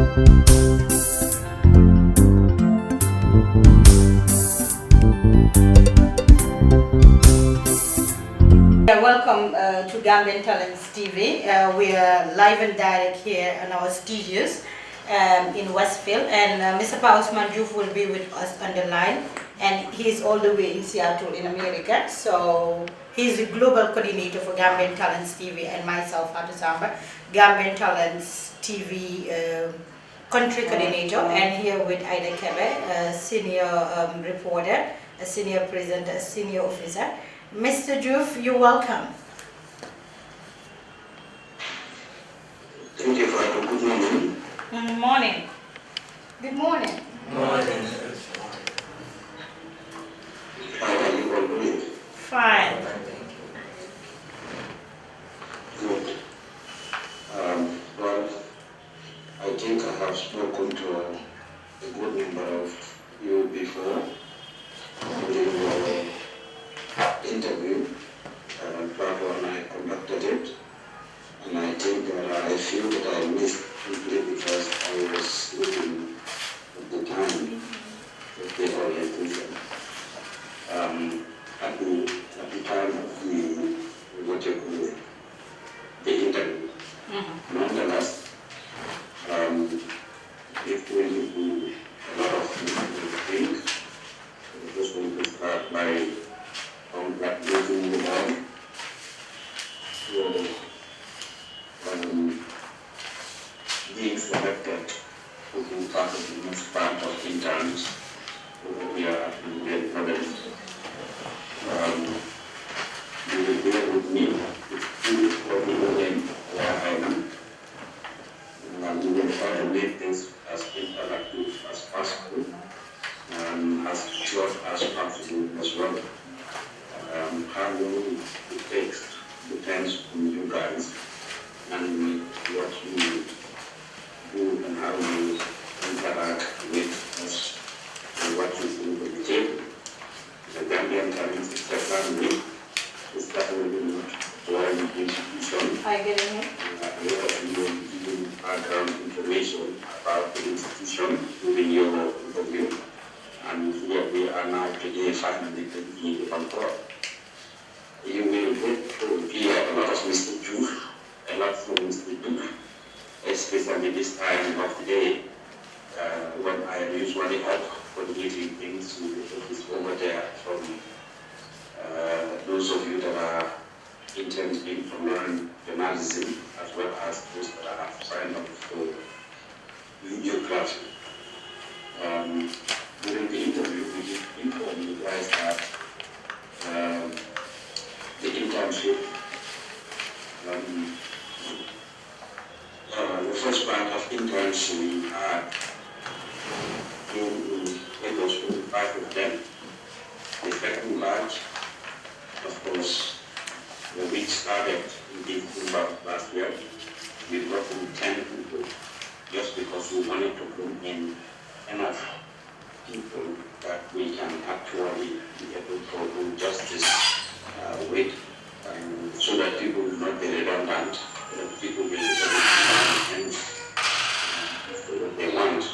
Welcome to Gambian Talents TV. We are live and direct here in our studios in Westfield, and Mr. Pausman Juf will be with us on the line, and he's all the way in Seattle in America. So he's the global coordinator for Gambian Talents TV, and myself, Hatu Samba, Gambian Talents TV country coordinator, and here with Ida Kebe, a senior reporter, a senior presenter, a senior officer. Mr. Juf, you're welcome. Thank you for a good morning. Good morning. Good morning. Morning. How are you all doing? Fine. Good. Well, I think I have spoken to a good number of you before during your interview platform. I conducted it, and I think I feel that I missed simply because I was looking at the time of the orientation. At the time of the interview. Nonetheless, it will be a lot of things. I just want to start by congratulating you all for being selected to be part of the next part of interns here in the province. You will bear with me for the moment where I am. We will try to make this as interactive as possible and as short as possible as well. How long it takes depends on you guys and what you do and how you interact with us and what you do with the table. The Gambian Talents is a family. It's definitely not one institution. I get it. We have given background information about the institution during your interview. And here we are now today finally being on board. You will get to hear a lot of Mr. Juf, a lot from Mr. Juf, especially this time of the day when I am usually out coordinating things with the office over there from those of you that are intending to learn journalism as well as those that have signed up for video classes. During the interview, we did inform you guys that the internship, the first part of internship we had it was 5 of them. The second batch, of course, the week started in December last year. We brought in 10 people just because we wanted to bring in enough people that we can actually be able to do justice with, so that people will not be redundant, that people will be able to find what they want.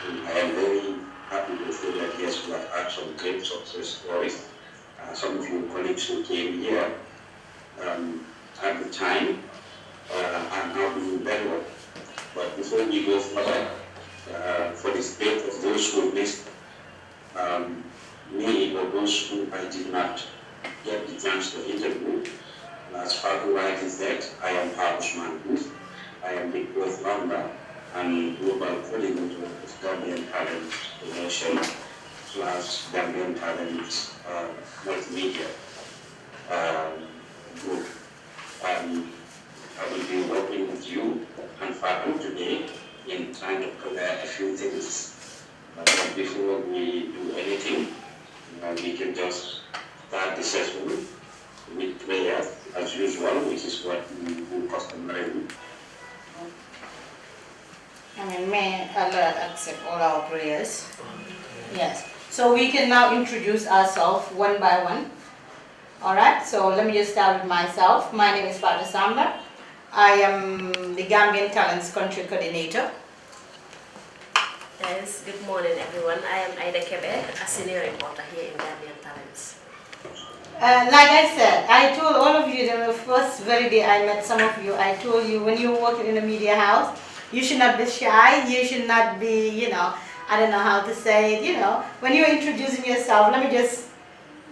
And I am very happy to say that yes, we have had some great success stories. Some of your colleagues who came here at the time are now doing very well. But before we go further, for the sake of those who missed me or those who I did not get the chance to interview, as Fatu rightly said, I am Pausman Juf. I am the co-founder and global coordinator of Gambian Talent Promotion / Gambian Talent Multimedia Group. I will be working with you and Fatu today in trying to cover a few things. But before we do anything, we can just start the session with prayer as usual, which is what we do customarily. May Allah accept all our prayers. Yes. So we can now introduce ourselves one by one. Alright, so let me just start with myself. My name is Fatu Samba. I am the Gambian Talents Country Coordinator. Yes, good morning everyone. I am Ida Kebe, a senior reporter here in Gambian Talents. Like I said, I told all of you the first very day I met some of you, I told you when you're working in a media house, you should not be shy, you should not be, I don't know how to say it, when you're introducing yourself, let me just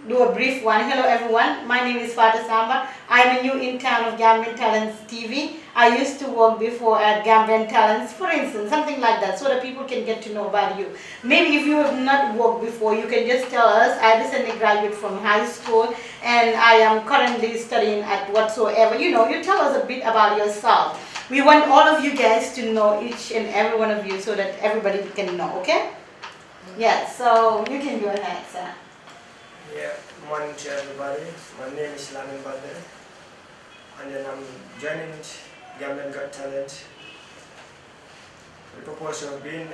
do a brief one. Hello everyone, my name is Fata Samba. I'm a new intern of Gambian Talents TV. I used to work before at Gambian Talents, for instance, something like that, so that people can get to know about you. Maybe if you have not worked before, you can just tell us, I recently graduated from high school and I am currently studying at whatsoever. You tell us a bit about yourself. We want all of you guys to know each and every one of you so that everybody can know, okay? Yeah, so you can go ahead, sir. Yeah, good morning to everybody. My name is Lamin Balde, and then I'm joining Gambian Got Talent. The purpose of being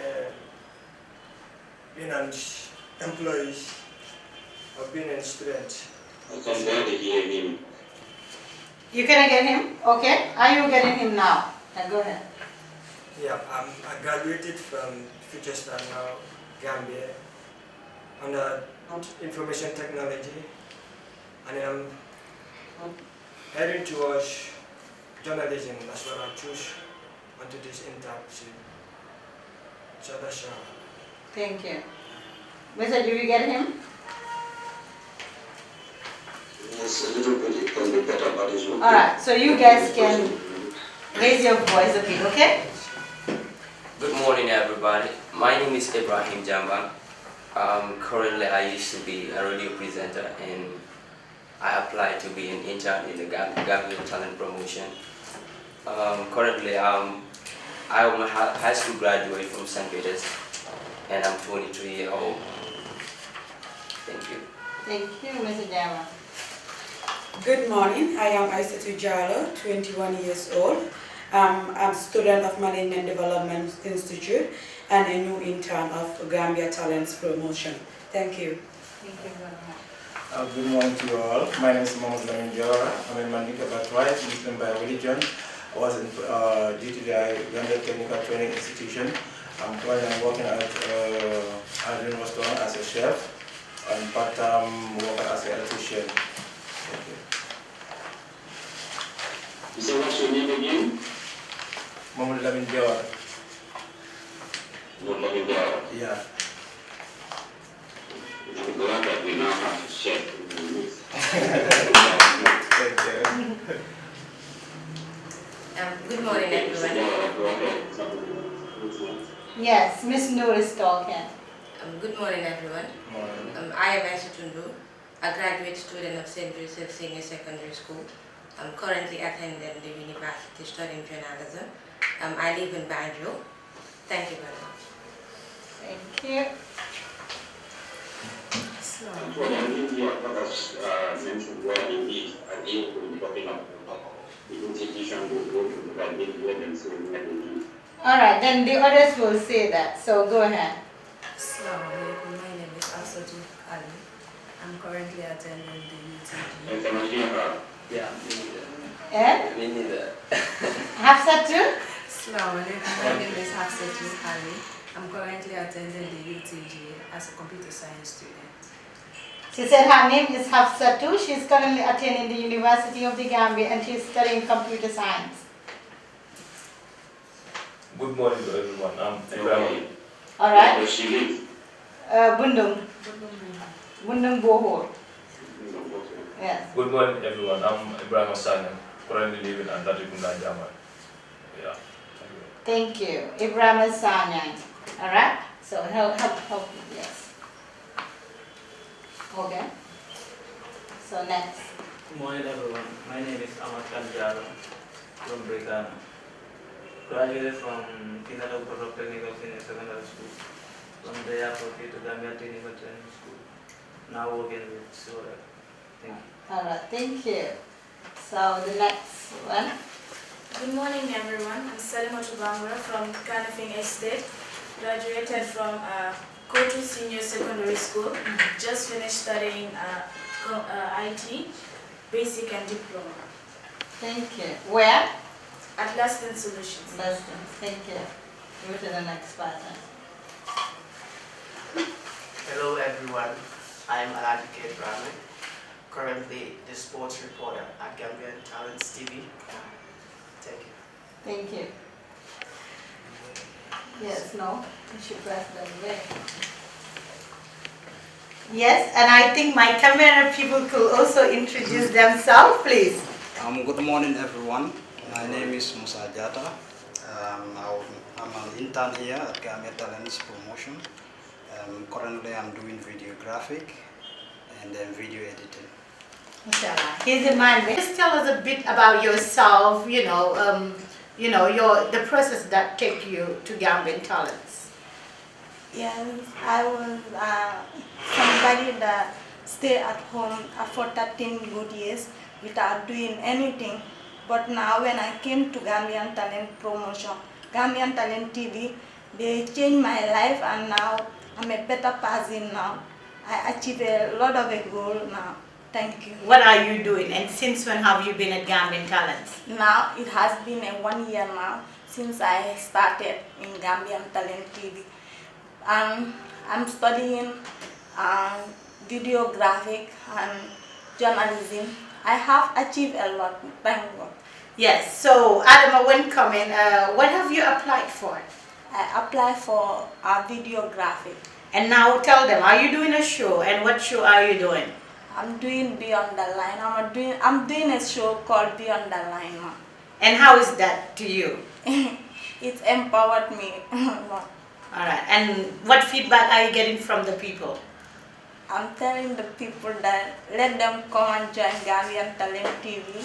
an employee, of being a student. I can barely hear him. You can get him? Okay. Are you getting him now? Go ahead. Yeah, I graduated from Future Star now, Gambia, under information technology, and then I'm heading towards journalism. That's what I choose onto this internship. So that's all. Thank you. Mr. Do you get him? Yes, a little bit, it can be better, but it's okay. Alright, so you guys can raise your voice a bit, okay? Good morning everybody. My name is Ibrahim Jamban. Currently I used to be a radio presenter and I applied to be an intern in the Gambian Talent Promotion. Currently I'm a high school graduate from St. Peter's and I'm 23 years old. Thank you. Thank you, Mr. Jama. Good morning, I am Aissatou Jallo, 21 years old. I'm a student of Management Development Institute and a new intern of Gambia Talents Promotion. Thank you. Thank you very much. Good morning to you all. My name is Mohamed Lamin Jawara. I'm a Mandinka by tribe, Muslim by religion. I was in Gttv, Gambia Technical Training Institution. I'm currently working at Adrian restaurant as a chef and part-time worker as an electrician. Thank you. You say what's your name again? Mohamed Lamin Jawara. Not Lamin Jawara. Yeah. I'm glad that we now have a chef in the midst. Thank you. Good morning everyone. Go ahead. Yes, Miss Noor is talking. Good morning everyone. Morning. I am Aissatou Jallo, a graduate student of St. Joseph Senior Secondary School. I'm currently attending the university studying journalism. I live in Banjo. Thank you very much. Thank you. Well, I think you have mentioned well indeed. I think we'll be talking about the institution will go to the private and so on. Alright, then the others will say that. So go ahead. Assalamualaikum. My name is Asatou Ali. I'm currently attending the UTG. And can I hear her? Yeah, me neither. Eh? Me neither. Hafsa too? Assalamualaikum. My name is Hafsatou Ali. I'm currently attending the UTG as a computer science student. She said her name is Hafsa too. She's currently attending the University of the Gambia and she's studying computer science. Good morning to everyone. I'm Ibrahim. Alright? Where does she live? Bundung. Bundung Bohol. Yes. Good morning everyone. I'm Ibrahim Hassan. Currently living at Datikunda, German. Yeah. Thank you. Ibrahim Sanyang. Alright? So help, yes. Okay. So next. Good morning everyone. My name is Ahmad Kanjaro from Brigana. Graduated from Kinala Technical Senior Secondary School. From there I proceeded to Gambian Technical Training School. Now working with Sora. Thank you. Alright, thank you. So the next one. Good morning everyone. I'm Salimatu Bangura from Kanafing Estate. Graduated from Kotu Senior Secondary School. Just finished studying IT, basic and diploma. Thank you. Where? At Laston Solutions. Laston. Thank you. Go to the next person. everyone. I am Aladike Brahman, currently the sports reporter at Gambian Talents TV. Thank you. Thank you. Yes, no, you should press that way. Yes, and I think my camera people could also introduce themselves, please. Good morning, everyone. My name is Musa Jata. I'm an intern here at Gambian Talents Promotion. Currently, I'm doing videographic and then video editing. Inshallah. He's a man. Just tell us a bit about yourself. The process that take you to Gambian Talents. Yes, I was somebody that stay at home for 13 good years without doing anything. But now when I came to Gambian Talent Promotion, Gambian Talent TV, they changed my life and now I'm a better person now. I achieved a lot of a goal now. Thank you. What are you doing and since when have you been at Gambian Talents? Now it has been 1 year now since I started in Gambian Talent TV. I'm studying videographic and journalism. I have achieved a lot, thank God. Yes, so Adama, when coming, what have you applied for? I applied for videographic. And now tell them, are you doing a show and what show are you doing? I'm doing Beyond the Line. I'm doing a show called Beyond the Line. And how is that to you? It's empowered me. Alright, and what feedback are you getting from the people? I'm telling the people that let them come and join Gambian Talent TV.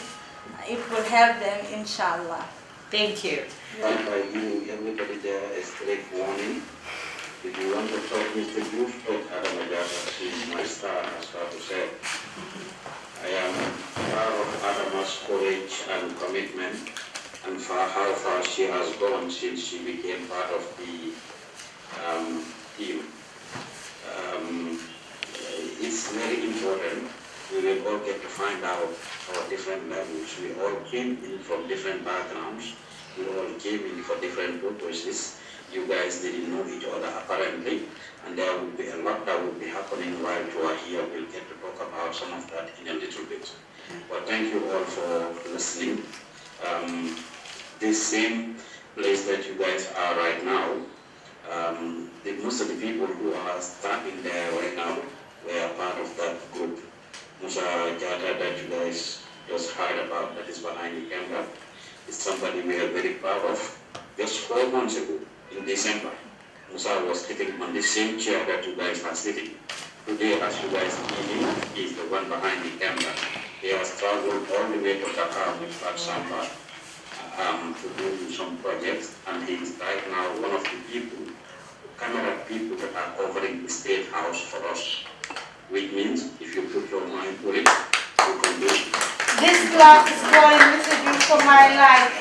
It will help them, inshallah. Thank you. I give everybody there a straight warning. If you want to talk Mr. Youth, talk Adam Ajata, she's my star, as Fatu said. I am proud of Adama's courage and commitment and for how far she has gone since she became part of the team. It's very important. We will all get to find out our different levels. We all came in from different backgrounds. We all came in for different purposes. You guys didn't know each other apparently, and there will be a lot that will be happening while you are here. We'll get to talk about some of that in a little bit. But thank you all for listening. This same place that you guys are right now, most of the people who are standing there right now were part of that group. Musa Jata that you guys just heard about, that is behind the camera, is somebody we are very proud of. Just 4 months ago, in December, Musa was sitting on the same chair that you guys are sitting. Today, as you guys see, he is the one behind the camera. He has traveled all the way to Dakar with Pat Samba to do some projects, and he is right now one of the camera people that are covering the State House for us. Which means, if you put your mind to it, you can do it. This class is calling messages for my life.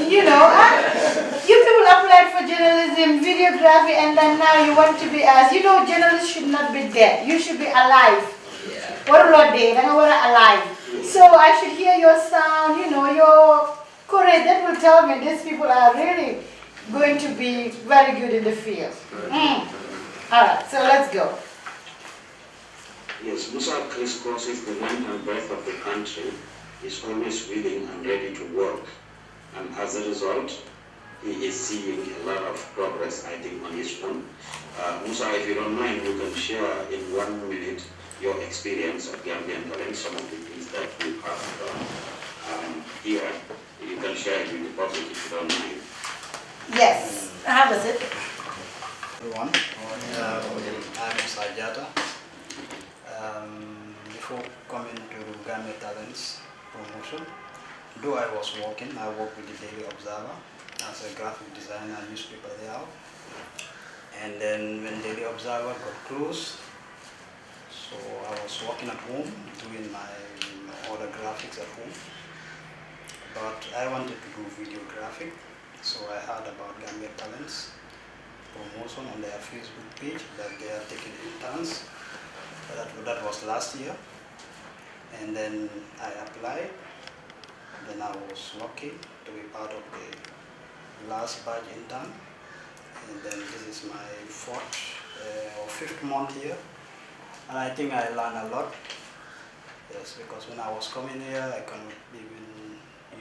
You people applied for journalism, videography, and then now you want to be as. Journalists should not be dead. You should be alive. What are they? Alive. So I should hear your sound, your courage. That will tell me these people are really going to be very good in the field. Alright, so let's go. Yes, Musa crisscrosses the length and breadth of the country, is always willing and ready to work. And as a result, he is seeing a lot of progress, I think, on his own. Musa, if you don't mind, you can share in 1 minute your experience at Gambian Talent, some of the things that you have done here. You can share it with the public if you don't mind. Yes. How was it? Everyone, I'm Sajata. Before coming to Gambian Talents Promotion, though I was working, I worked with the Daily Observer as a graphic designer and newspaper layout. And then when Daily Observer got closed, so I was working at home, doing my other graphics at home. But I wanted to do videographic, so I heard about Gambian Talents Promotion on their Facebook page that they are taking interns. That was last year. And then I applied. Then I was lucky to be part of the last batch intern. And then this is my 4th or 5th month here. And I think I learned a lot. Yes, because when I was coming here, I couldn't even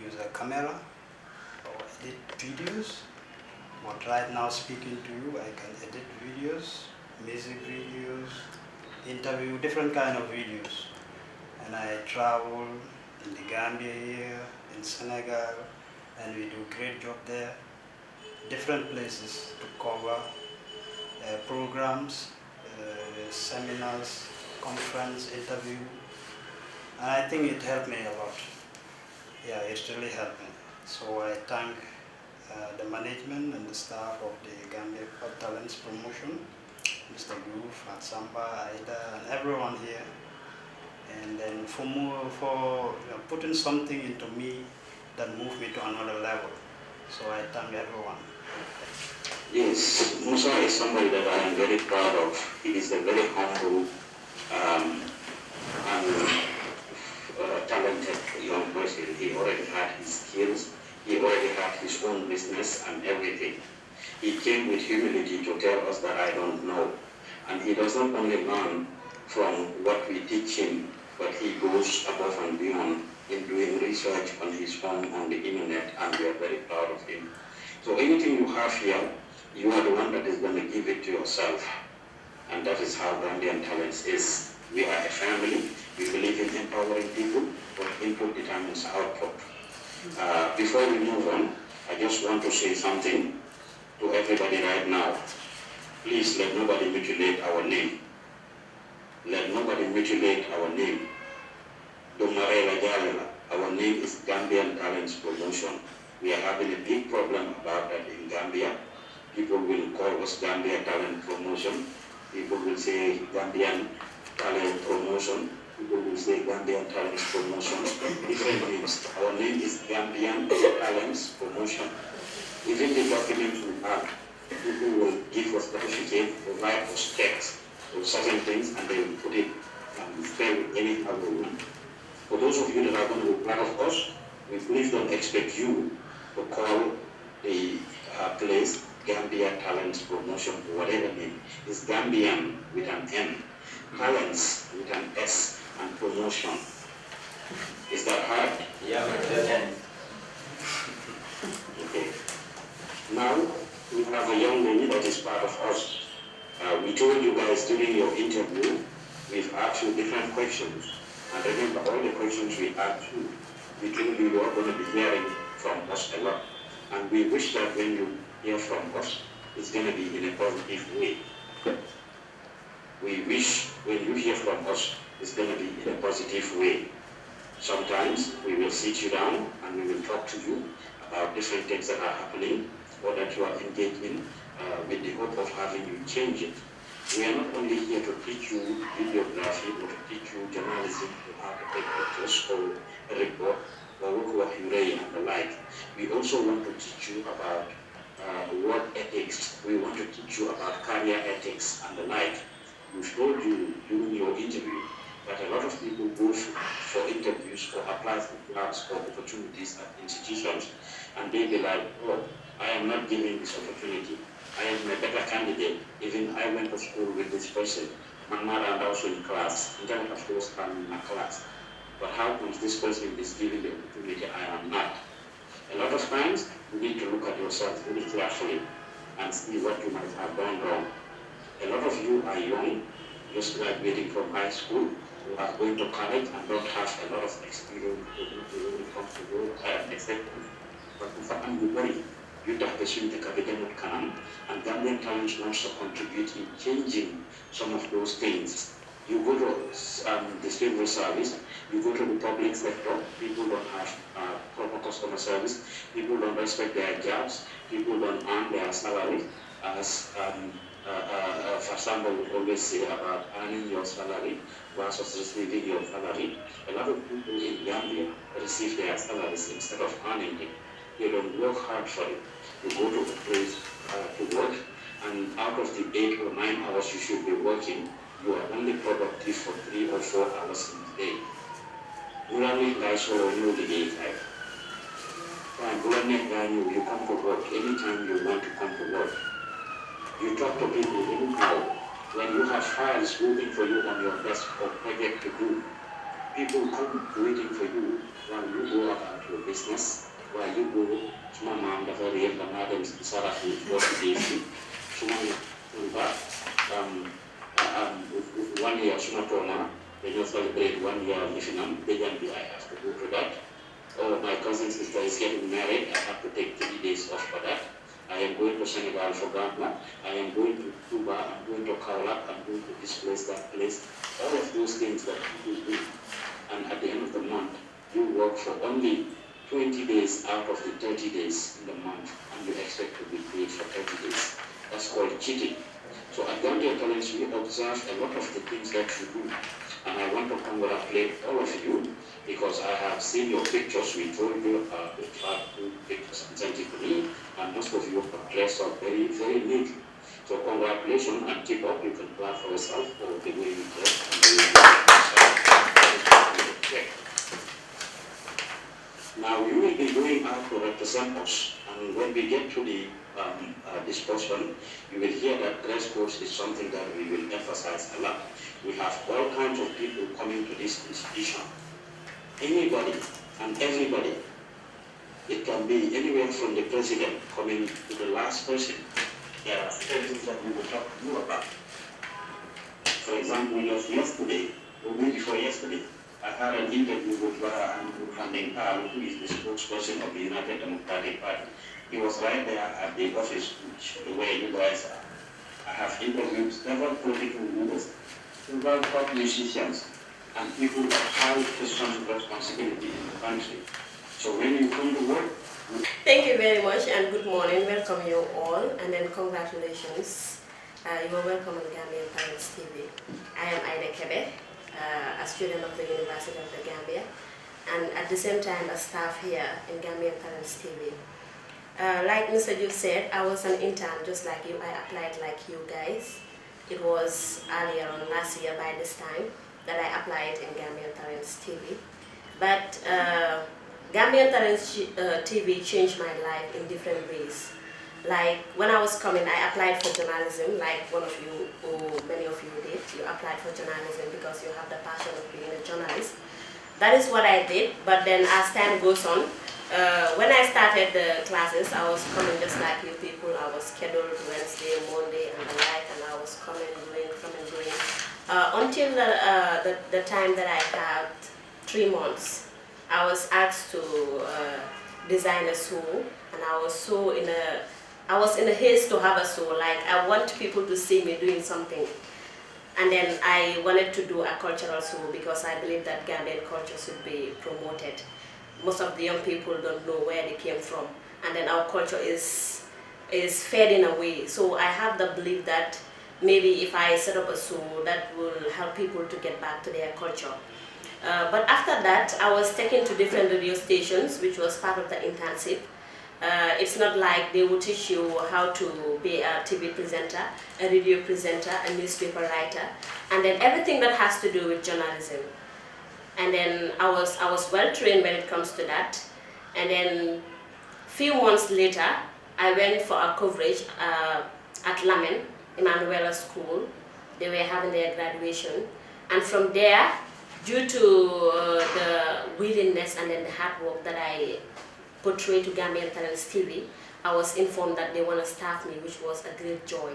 use a camera or edit videos. But right now, speaking to you, I can edit videos, music videos, interview, different kind of videos. And I travel in the Gambia here, in Senegal, and we do great job there. Different places to cover programs, seminars, conference, interview. And I think it helped me a lot. Yeah, it really helped me. So I thank the management and the staff of the Gambia Got Talents Promotion, Mr. Groove, Samba, Aida, and everyone here. And then for putting something into me that moved me to another level. So I thank everyone. Yes, Musa is somebody that I am very proud of. He is a very humble and talented young person. He already had his skills. He already had his own business and everything. He came with humility to tell us that I don't know. And he does not only learn from what we teach him, but he goes above and beyond in doing research on his own on the internet, and we are very proud of him. So anything you have here, you are the one that is going to give it to yourself. And that is how Gambian Talents is. We are a family. We believe in empowering people, but input determines output. Before we move on, I just want to say something to everybody right now. Please let nobody mutilate our name. Let nobody mutilate our name. Our name is Gambian Talents Promotion. We are having a big problem about that in Gambia. People will call us Gambia Talent Promotion. People will say Gambian Talent Promotion. People will say Gambian Talents Promotion. Different names. Our name is Gambian Talents Promotion. Even the documents we have, people will give us certificate, provide us checks for certain things, and they will put it and spell anyhow they want. For those of you that are going to be part of us, we please don't expect you to call the place Gambia Talents Promotion or whatever name. It's Gambian with an M, Talents with an S, and Promotion. Is that hard? Yeah, okay. Now, we have a young lady that is part of us. We told you guys during your interview, we've asked you different questions. And remember, all the questions we asked you, we told you are going to be hearing from us a lot. And we wish that when you hear from us, it's going to be in a positive way. We wish when you hear from us, it's going to be in a positive way. Sometimes we will sit you down and we will talk to you about different things that are happening or that you are engaged in with the hope of having you change it. We are not only here to teach you videography or to teach you journalism or how to take pictures or a report or work and the like. We also want to teach you about work ethics. We want to teach you about career ethics and the like. We've told you during your interview that a lot of people go for interviews or apply for jobs or opportunities at institutions, and they be like, oh, I am not giving this opportunity. I am a better candidate. Even I went to school with this person. My mother and also in class. In terms of course, I'm in my class. But how comes this person is giving the opportunity I am not? A lot of times, you need to look at yourself very carefully and see what you might have done wrong. A lot of you are young, just graduating from high school, who are going to college and don't have a lot of experience when it comes to work, etc. But if I am worried, you have the cabinet canon, and Gambian Talents wants to contribute in changing some of those things. You go to the civil service, you go to the public sector, people don't have proper customer service, people don't respect their jobs, people don't earn their salary, as for example, we always say about earning your salary versus receiving your salary. A lot of people in Gambia receive their salaries instead of earning it. They don't work hard for it. You go to a place to work, and out of the 8 or 9 hours you should be working, you are only productive for 3 or 4 hours in a day. You come to work anytime you want to come to work. You talk to people anyhow. when you have files waiting for you on your desk or project to do, people come waiting for you while you go about your business, while you go to my mom, the very end of Madam Sarah, what it is, to my 1 year, Sumatoma, they just celebrate 1 year of Mishinam, they can be, I have to go to that. Or my cousin sister is getting married, I have to take 3 days off for that. I am going to Senegal for Ghana, I am going to Cuba, I'm going to Kaolack, I'm going to this place, that place. All of those things that people do. And at the end of the month, you work for only 20 days out of the 30 days in the month, and you expect to be paid for 30 days. That's called cheating. So at Gambian Talents, we observe a lot of the things that you do. And I want to congratulate all of you because I have seen your pictures. We told you the pictures presented to me, and most of you have dressed up very, very neatly. So congratulations and keep up. You can clap for yourself for the way you dress and the way you dress. Now you will be going out to represent us, and when we get to the discussion, you will hear that dress code is something that we will emphasize a lot. We have all kinds of people coming to this institution. Anybody and everybody. It can be anywhere from the president coming to the last person. There are things that we will talk to you about. For example, just yesterday, or maybe before yesterday, I had an interview with Andrew Van Den Kaal, who is the spokesperson of the United Democratic Party. He was right there at the office, where you guys are. I have interviewed several political leaders, several top musicians, and people of high positions of responsibility in the country. So when you come to work... Thank you very much and good morning. Welcome you all, and then congratulations. You are welcome on Gambian Talents TV. I am Aida Kebe, a student of the University of the Gambia, and at the same time a staff here in Gambian Talents TV. Like Mr. Jude said, I was an intern just like you. I applied like you guys. It was earlier on last year by this time that I applied in Gambian Talents TV. But Gambian Talents TV changed my life in different ways. Like when I was coming, I applied for journalism, like one of you or many of you did. You applied for journalism because you have the passion of being a journalist. That is what I did, but then as time goes on, when I started the classes, I was coming just like you people. I was scheduled Wednesday, Monday, and the like, and I was coming, doing. Until the time that I had 3 months, I was asked to design a show, and I was in a haste to have a show. Like I want people to see me doing something, and then I wanted to do a cultural show because I believe that Gambian culture should be promoted. Most of the young people don't know where they came from, and then our culture is fading away. So I have the belief that maybe if I set up a show, that will help people to get back to their culture. But after that, I was taken to different radio stations, which was part of the internship. It's not like they will teach you how to be a TV presenter, a radio presenter, a newspaper writer, and then everything that has to do with journalism. And then I was well trained when it comes to that. And then few months later, I went for a coverage at Lamin, Emmanuela School. They were having their graduation. And from there, due to the willingness and then the hard work that I portray to Gambian Talents TV, I was informed that they want to staff me, which was a great joy.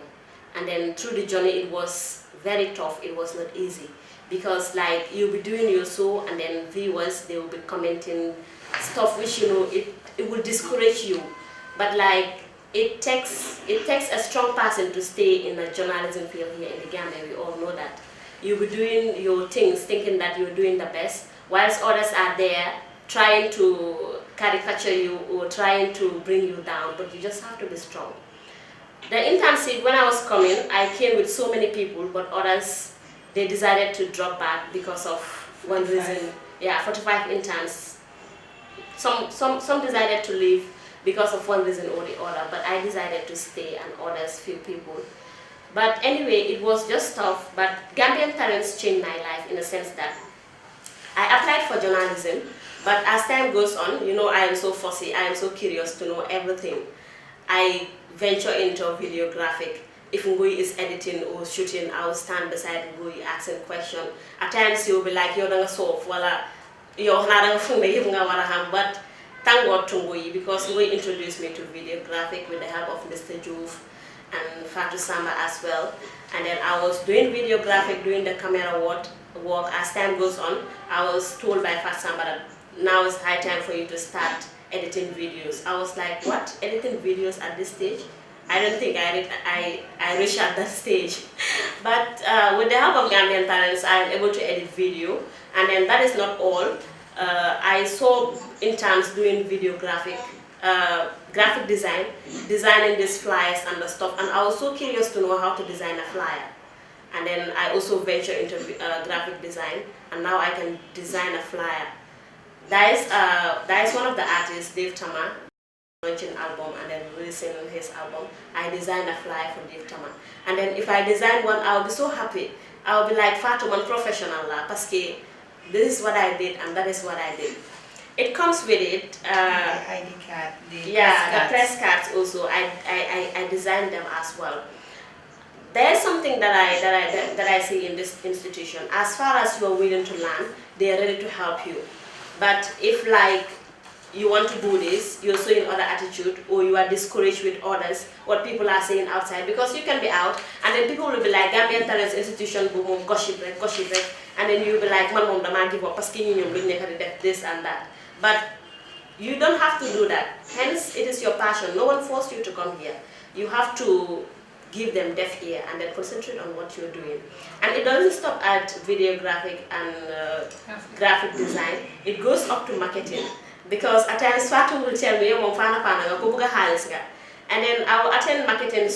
And then through the journey, it was very tough. It was not easy. Because like you'll be doing your show and then viewers, they will be commenting stuff which it will discourage you. But like it takes a strong person to stay in the journalism field here in the Gambia. We all know that. You'll be doing your things thinking that you're doing the best, whilst others are there trying to caricature you or trying to bring you down, but you just have to be strong. The internship, when I was coming, I came with so many people, but others, they decided to drop back because of one reason. Yeah, 45 interns. Some decided to leave because of one reason or the other, but I decided to stay, and others, few people. But anyway, it was just tough, but Gambian Talents changed my life in the sense that I applied for journalism, but as time goes on, I am so fussy, I am so curious to know everything. I venture into videographic, if Ngui is editing or shooting, I will stand beside Ngui asking questions. At times you'll be like, you're not soft, you're not but thank God to Ngui because Ngui introduced me to video graphic with the help of Mr. Juve and Fatou Samba as well. And then I was doing video graphic, doing the camera work. As time goes on, I was told by Fatou Samba that now it's high time for you to start editing videos. I was like, what? Editing videos at this stage? I don't think I reached at that stage. But with the help of Gambian Talents, I'm able to edit video. And then that is not all. I saw interns doing video graphic design, designing these flyers and the stuff. And I was so curious to know how to design a flyer. And then I also ventured into graphic design. And now I can design a flyer. That is one of the artists, Dave Tama, launching album and then releasing his album. I designed a flyer for Dave Tama. And then if I design one, I'll be so happy. I'll be like, Fatou, man professional la, parce que this is what I did and that is what I did. It comes with it. The ID card. The press cards also. I designed them as well. There's something that I see in this institution. As far as you are willing to learn, they are ready to help you. But if like you want to do this, you're showing other attitude, or you are discouraged with others, what people are saying outside, because you can be out, and then people will be like, Gambian Talents Institution, boom, gossip, and then you'll be like, man, mom, dama give up, parce que you this and that. But you don't have to do that. Hence, it is your passion. No one forced you to come here. You have to give them deaf ear and then concentrate on what you're doing. And it doesn't stop at video graphic and graphic design. It goes up to marketing. Because at times Fatou will tell me, and then I will attend marketing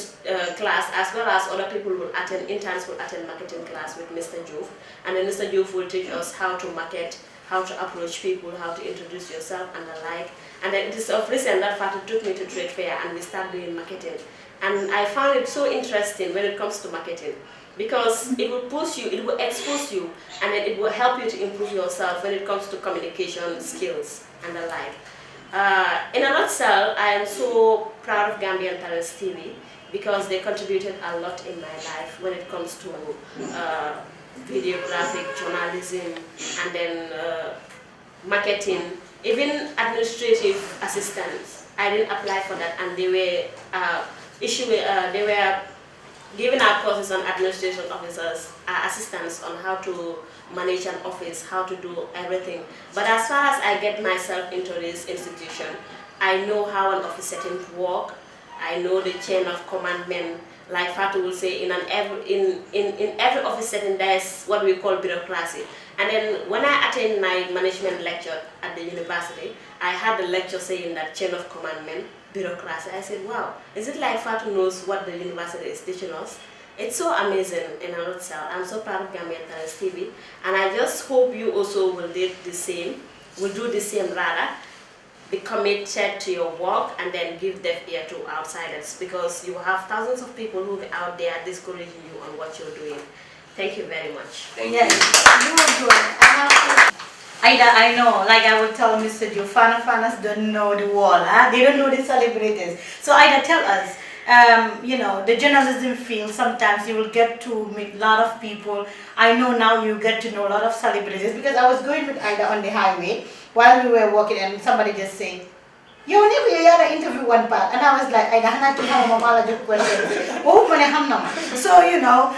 class as well as other people will attend, interns will attend marketing class with Mr. Juve. And then Mr. Juve will teach us how to market, how to approach people, how to introduce yourself and the like. And then it is of recent that Fatou took me to trade fair and we started doing marketing. And I found it so interesting when it comes to marketing, because it will push you, it will expose you, and then it will help you to improve yourself when it comes to communication skills and the like. In a nutshell, I am so proud of Gambian Talents TV because they contributed a lot in my life when it comes to videographic, journalism, and then marketing, even administrative assistants. I didn't apply for that, and they were they were giving out courses on administration officers, assistants on how to manage an office, how to do everything. But as far as I get myself into this institution, I know how an office setting works. I know the chain of commandment. Like Fatou will say, in every office setting, there's what we call bureaucracy. And then when I attend my management lecture at the university, I had a lecture saying that chain of commandment, bureaucracy. I said, wow, is it like Fatou knows what the university is teaching us? It's so amazing in a nutshell. I'm so proud of Gambian Talents TV, and I just hope you also will do the same, rather. Be committed to your work and then give deaf ear to outsiders, because you have thousands of people who are out there discouraging you on what you're doing. Thank you very much. Thank you. You were good. Aida, I know, like I would tell Mr. Joe, fanas don't know the wall, huh? They don't know the celebrities. So Aida, tell us, you know, the journalism field, sometimes you will get to meet a lot of people. I know now you get to know a lot of celebrities, because I was going with Aida on the highway while we were walking and somebody just saying, you had an interview one part, and I was like, I don't have questions. So, you know,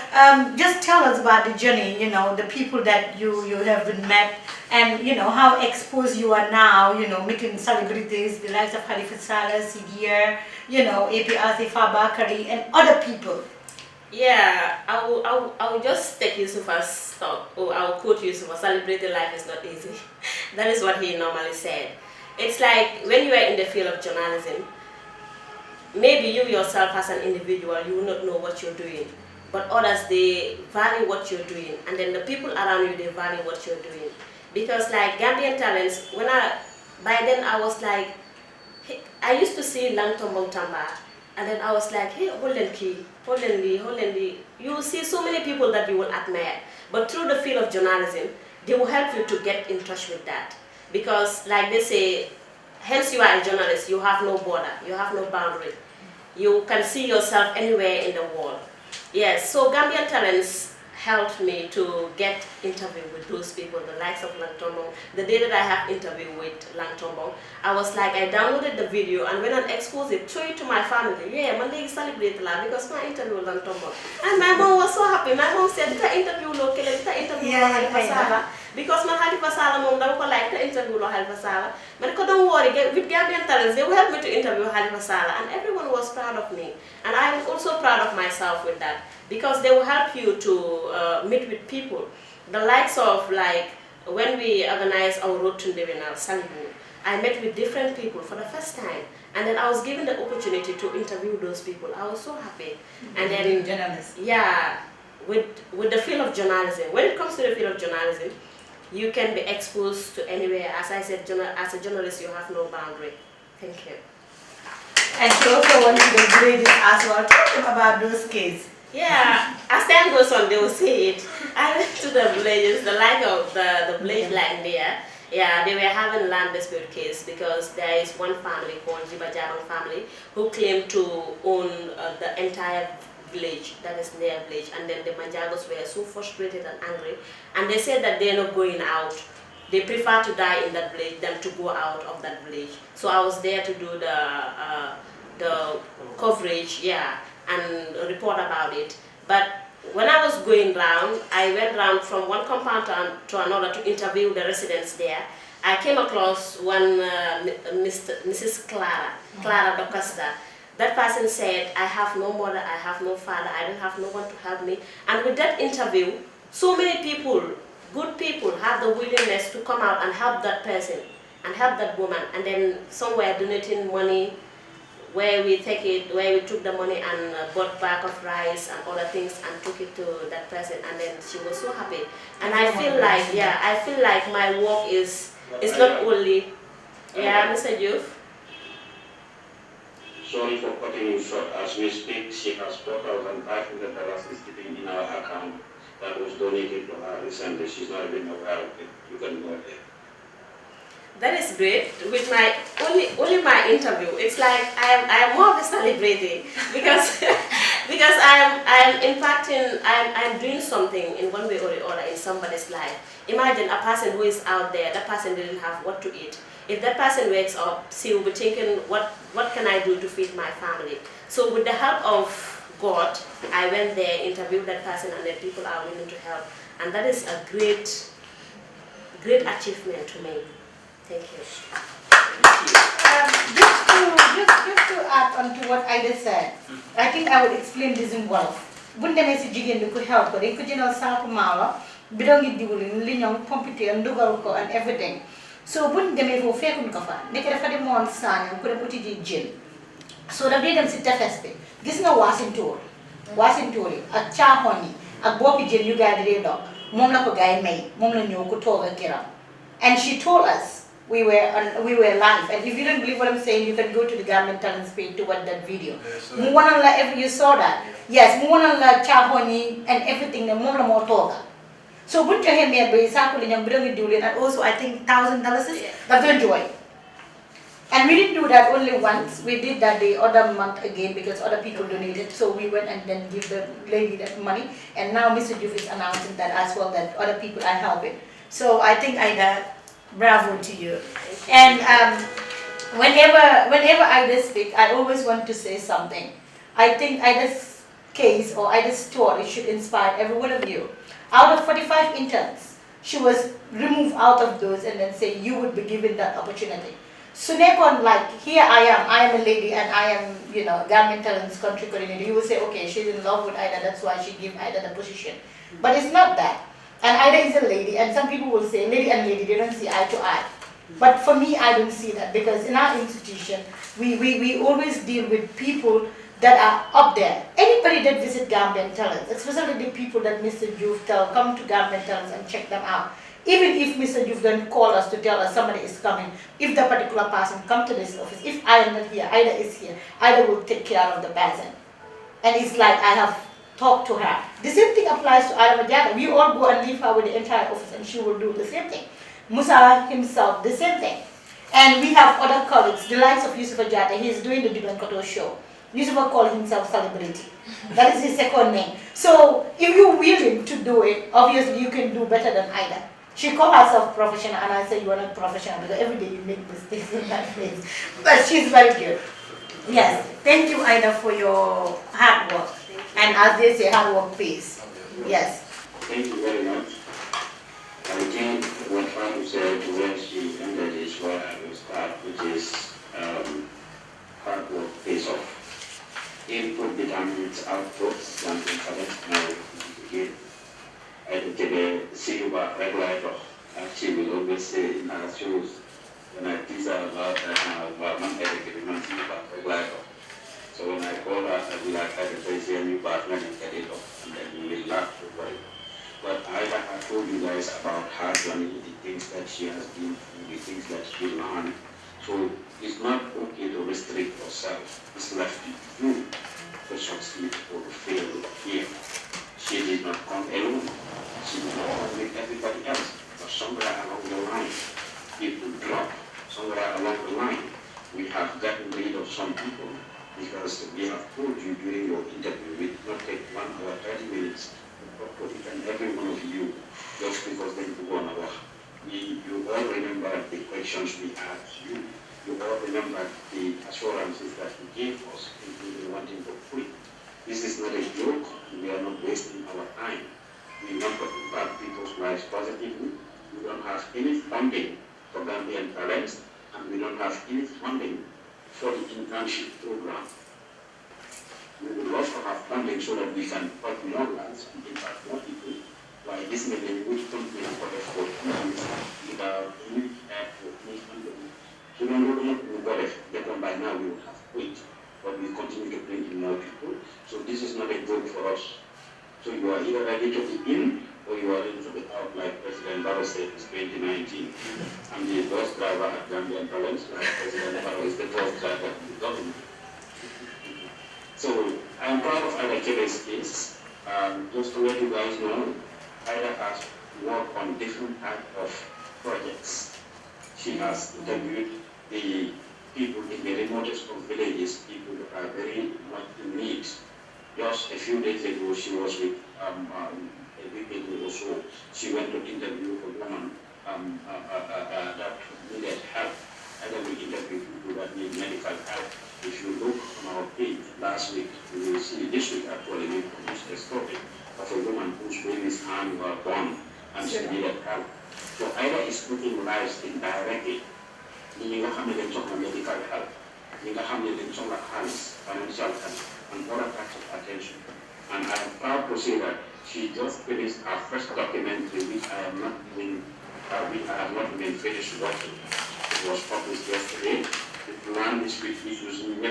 just tell us about the journey, you know, the people that you have been met, and, you know, how exposed you are now, you know, meeting celebrities, the likes of Khalifa Saleh, CDR, you know, APRC, Fabakari, and other people. Yeah, I will just take Yusuf as stock, or I will quote Yusuf, celebrity life is not easy. That is what he normally said. It's like when you are in the field of journalism, maybe you yourself as an individual, you will not know what you're doing. But others, they value what you're doing. And then the people around you, they value what you're doing. Because like Gambian Talents, by then I was like, hey, I used to see Lang Tombong Tamba. And then I was like, hey, Hollandly. You will see so many people that you will admire. But through the field of journalism, they will help you to get in touch with that. Because like they say, hence you are a journalist, you have no border, you have no boundary. you can see yourself anywhere in the world. Yes, so Gambian Talents helped me to get interview with those people, the likes of Langtombong. The day that I have interview with Langtombong, I was like, I downloaded the video and when I exposed it, show it to my family. Yeah, Monday celebrate la because my interview with Langtombong. And my mom was so happy. My mom said, "Dita interview lo kele, dita interview lo Halifa Sallah." Because my Halifa Sallah mom dama ko like to interview lo Halifa Sallah. But don't worry, with Gambian Talents, they will help me to interview Halifa Sallah, and everyone was proud of me. And I am also proud of myself with that. Because they will help you to meet with people. The likes of like when we organized our road to Ndewinal, Salibu, I met with different people for the first time. And then I was given the opportunity to interview those people. I was so happy. And then journalist. Yeah, with the field of journalism. When it comes to the field of journalism, you can be exposed to anywhere. As I said, as a journalist, you have no boundary. Thank you. And she also went to the villages as well. Tell them about those kids. Yeah, as time goes on, they will see it. I went to the villages, the like of the village land there. Yeah, they were having land dispute case because there is one family called Jiba Jabang family who claimed to own the entire village, that is their village. And then the Manjagos were so frustrated and angry. And they said that they're not going out. They prefer to die in that village than to go out of that village. So I was there to do the coverage, yeah, and report about it. But when I was going round, I went round from one compound to another to interview the residents there. I came across one Mrs. Clara Docosta. That person said, I have no mother, I have no father, I don't have no one to help me. And with that interview, so many people, good people, have the willingness to come out and help that person and help that woman. And then somewhere donating money, where we took the money and bought bag of rice and other things and took it to that person, and then she was so happy. And I feel like, yeah, I feel like my work is not only, yeah, Mr. Juf. Sorry for cutting you short. As we speak, she has $4,500 is sitting in our account that was donated to her recently. She's not even aware of it. You can go there. That is great. With my only my interview, it's like I am more of a celebrity because I am impacting. I'm doing something in one way or the other in somebody's life. Imagine a person who is out there. That person didn't have what to eat. If that person wakes up, she will be thinking, what can I do to feed my family? So with the help of God, I went there, interviewed that person, and then people are willing to help, and that is a great achievement to me. Thank you. Just to add on to what Ida said, I think I would explain this in well. Bundeme si jigen du ko help ko, ko jënal saaku maawa, bidongi diwlin, li ñong pompité ndugal ko and everything. So buñ demee foofu fekkuñ ko fa nekk dafa demoon Sanyang ku dem uti ji jën. So daf dee dem si tefes bi gis nga waasintóor yi ak caaxoon yi ak boppi jën yu gaa di dee dog moom la ko gaay may moom la ñëw ku toog ak kiram. And she told us we were live, and if you don't believe what I'm saying, you can go to the Gambian Talents page to watch that video. Mu wanal la if you saw that, yes, mu wanal la caaxoon yi and everything ne moom la moo tooga. So buñ joxee maire bi saako li ñoom bi doon diwlin, and also I think $1,000 daf doon joy. And we didn't do that only once. We did that the other month again because other people donated. So we went and then give the lady that money. And now Mr. Juf is announcing that as well, that other people are helping. So I think Ida, bravo to you. And whenever Ida speaks, I always want to say something. I think Ida's case or Ida's story should inspire every one of you. Out of 45 interns, she was removed out of those and then say you would be given that opportunity. So like, here I am a lady and I am, Gambian Talents country coordinator. You will say, okay, she's in love with Ida, that's why she gave Ida the position. But it's not that. And Ida is a lady, and some people will say lady and lady, they don't see eye to eye. But for me, I don't see that because in our institution, we always deal with people that are up there. Anybody that visit Gambian Talents, especially the people that Mr. Juf tell, come to Gambian Talents and check them out. Even if Mr. Juf don't call us to tell us somebody is coming, if the particular person come to this office, if I am not here, Ida is here, Ida will take care of the person. And it's like I have talked to her. The same thing applies to Ida Majaka. We all go and leave her with the entire office and she will do the same thing. Musa himself, the same thing. And we have other colleagues, the likes of Yusuf Ajata, he is doing the Duban Koto show. Yusufa called himself celebrity. That is his second name. So if you're willing to do it, obviously you can do better than Ida. She called herself professional, and I say you are not professional because every day you make mistakes in that face. But she's very good. Yes. Thank you, Ida, for your hard work. And as they say, hard work pays. Yes. Thank you very much. I think what Fatu said when she ended is what I will start, which is hard work pays off. Input determines output, something now again. I think the silver red light of she will always say in our shows when I tease her about that about man educated man silver red light of. So when I call her, I will like I can say a new partner and get it off, and then we will laugh over it. But I told you guys about her journey, the things that she has been through, the things that she learned. So it's not okay to restrict yourself. It's left to you to succeed or to fail here. She did not come alone. She did not come with everybody else. But somewhere along the line, people drop. Somewhere along the line, we have gotten rid of some people because we have told you during your interview, we did not take 1 hour, 30 minutes to talk to each and every one of you just because they do 1 hour. You all remember the questions we asked you. You all remember the assurances that you gave us, including wanting to quit. This is not a joke. We are not wasting our time. We want to impact people's lives positively. We don't have any funding for Gambian talents, and we don't have any funding for the internship program. We would love to have funding so that we can touch more lives and impact more people. Why this may be a good company for the 4 years without any funding. So we don't know we got it. Then by now we would have quit. But we continue to bring in more people. So this is not a joke for us. So you are either ready to be in or you are ready to be out, like President Barrow said in 2019. I'm the bus driver at Gambian Talents, like President Barrow is the bus driver of the government. So I'm proud of Ida Kebe's case. Just to let you guys know, Ida has worked on different types of projects. She has interviewed the people in the remotest of villages, people who are very much in need. Just a few days ago, she was with a week ago or so. She went to interview a woman that needed help. And then we interviewed people that need medical help. If you look on our page last week, you will see this week actually we produced a story of a woman whose baby's hand were gone and she needed help. So Ida is putting lives indirectly. Ñi nga xam ne dañ soxla medical help, ñi nga xam ne dañ soxla xaalis, financial help, and other types of attention. And I am proud to say that she just finished her first documentary, which I have not even finished watching. It was published yesterday. The land dispute issues when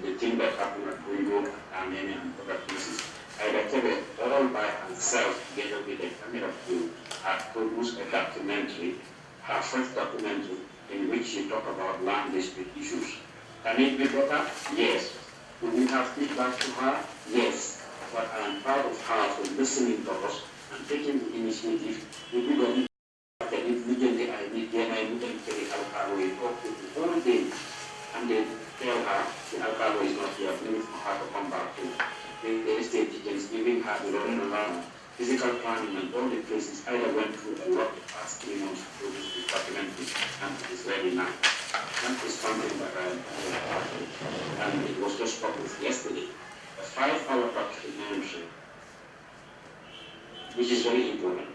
the thing that happened at Congo, Armenia, and other places. Ida Kebe, all by herself, together with a camera crew, had produced a documentary, her first documentary, in which she talked about land dispute issues. Can it be better? Yes. Do we have feedback to her? Yes. But I am proud of her for listening to us and taking the initiative to do the I need Alcalo talk to the whole day and then tell her the Alcalo is not here, please for her to come back to the estate agents, giving her the running around, physical planning and all the places. I went through a lot the past 3 months to produce this documentary and it is ready now. That is something that and it was just published yesterday. A 5-hour documentary, which is very important.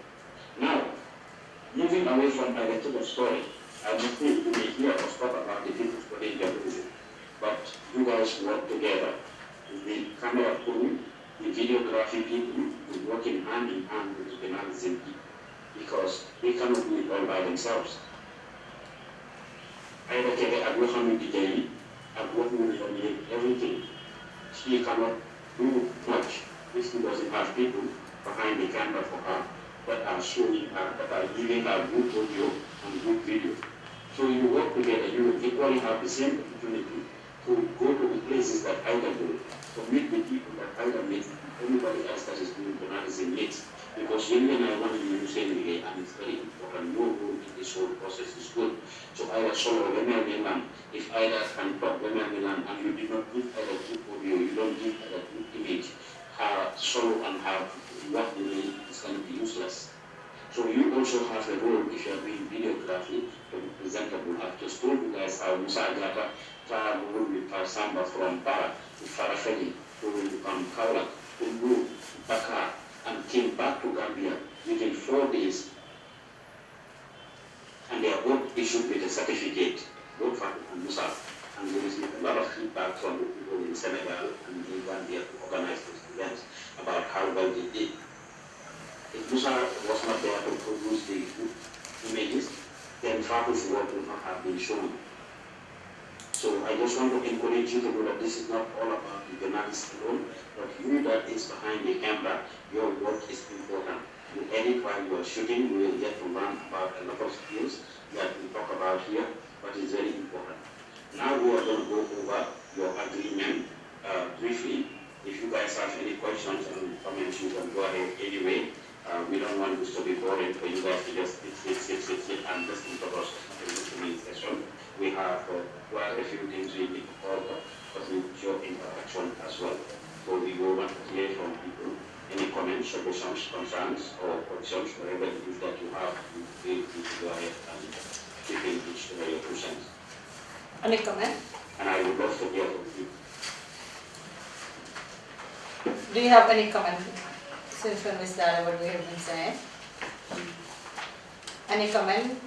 Now, moving away from the lecture story, I must say you may hear us talk about the people studying journalism, but you guys work together. The camera crew, the videography people, will working hand in hand with the journalism people, because they cannot do it all by themselves. I reckon at Yohanu Dijay, at what we need everything. She cannot do much. This doesn't have people behind the camera for her that are showing her, that are giving her good audio and good video. So you work together, you will equally have the same opportunity to go to the places that either go, to meet the people that either meet anybody else that is doing journalism meet. Because when I want to use anyway, and it's very important, no role in this whole process is good. So either solo, if either can talk, and you did not give either good audio, you don't give either good image, her solo and her what you mean is going to be useless. So you also have a role if you are doing videography to be presentable. I've just told you guys how Musa Agata traveled with Samba from Para to Farafeni to Kaula to Gu, Dakar, and came back to Gambia within 4 days. And they are both issued with a certificate, both Fatu and Musa. And we received a lot of feedback from the people in Senegal and in Gambia to organize these events about how well they did. If Musa was not there to produce the images, then Fatu's work would not have been shown. So I just want to encourage you to know that this is not all about the journalist alone, but you that is behind the camera, your work is important. You edit while you are shooting, you will get to learn about a lot of skills that we talk about here, but it's very important. Now we are going to go over your agreement briefly. If you guys have any questions and comments, you can go ahead anyway. We don't want this to be boring for you guys to just sit and listen to us in the listening session. We have quite a few things we need to cover, but we show interaction as well. So we will want to hear from people. Any comments, suggestions, concerns, or questions, whatever it is that you have, you feel free to go ahead and chip in each of your 2 cents. Any comment? And I would love to hear from you. Do you have any comment since when we started what we have been saying? Any comment,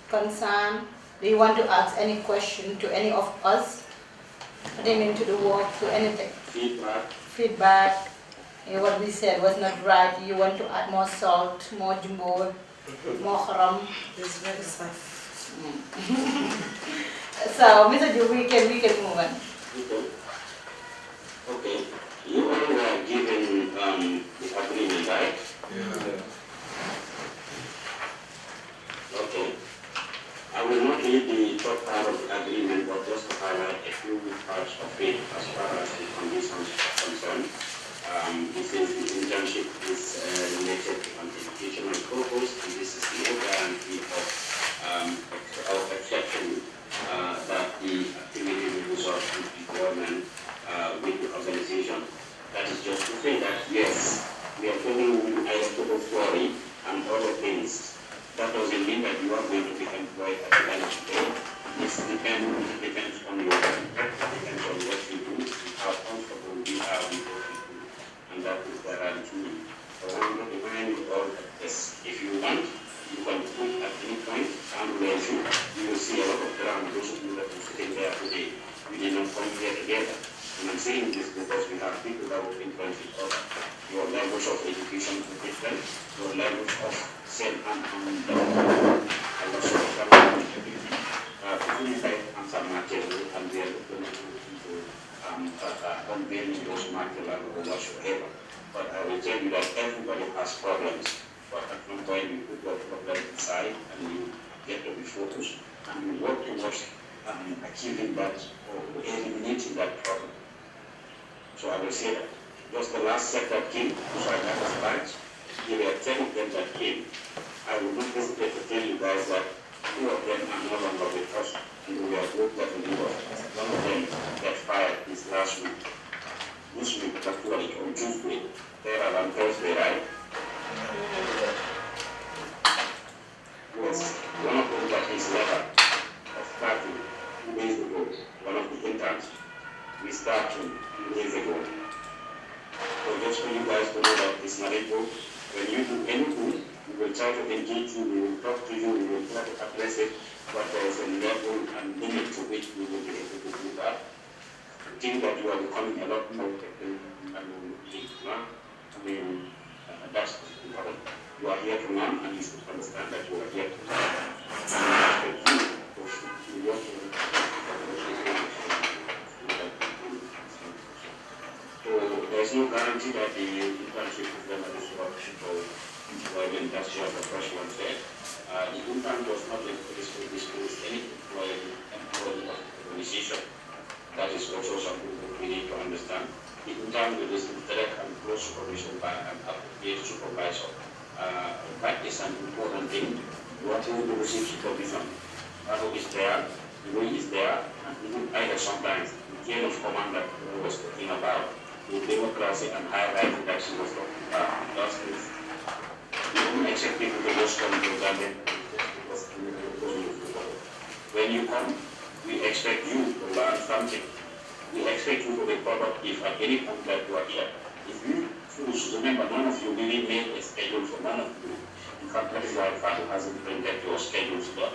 concern? Do you want to ask any question to any of us pertaining to the work, to anything? Feedback. What we said was not right. You want to add more salt, more jumbo, more haram. It's very soft. So, Mr. Ju, we can move on. Okay. You all were given the agreement, right? Yeah. Okay. I will not read the top part of the agreement, but just to highlight a few parts of it as far as the conditions are concerned. This is the internship is related to an educational purpose, and this is no guarantee of exception that the activity will result in employment with the organization. That is just to say that yes, we are telling you either to the story and other things. That doesn't mean that you are going to be employed at the end of the day. This depends on your contact, depends on what you do, how comfortable you are with what you do. And that is guaranteed. So I want to remind you all that yes, if you want, you can put at any point and you will see a lot of ground. Those of you that are sitting there today, we did not come here together. And I'm saying this because we have people that will influence each other. Your levels of education are different, your levels of self and also people like answer material and they are looking to unveiling those material or whatsoever. But I will tell you that everybody has problems. But at one point you put your problem aside and you get to be focused and you work towards achieving that or eliminating that problem. So I will say that just the last set that came, so I got a batch, they were 10 of them that came. I will not hesitate to tell you guys that 2 of them are no longer with us and we are both getting rid of. One of them got fired this last week. This week, actually on Tuesday, there are on Thursday, right? Yes, one of them got his letter of starting 2 days ago, one of the interns. We started 2 days ago. So just for you guys to know that it's not a joke. When you do anything, we will try to engage you, we will talk to you, we will try to address it, but there is a level and limit to which we will be able to do that. I think that you are becoming a lot more that's important. You are here to learn and you should understand that you are here to learn. So there's no guarantee that the internship is going to be sponsorship or even industrial professional there. The intern does not disclose any employee of the organization. That is also something that we need to understand. In terms of this direct and close supervision by an appropriate supervisor, that is an important thing. What will be receive supervision? Ado is there, Louis is there, and even either sometimes the chain of command that we was talking about, the democracy and hierarchy that she was talking about. That means you don't expect people to just come to the government because when you come, we expect you to learn something. We expect you to be productive at any point that you are here. If you choose, remember, none of you really made a schedule for none of you. In fact, that is why Father hasn't printed your schedules, but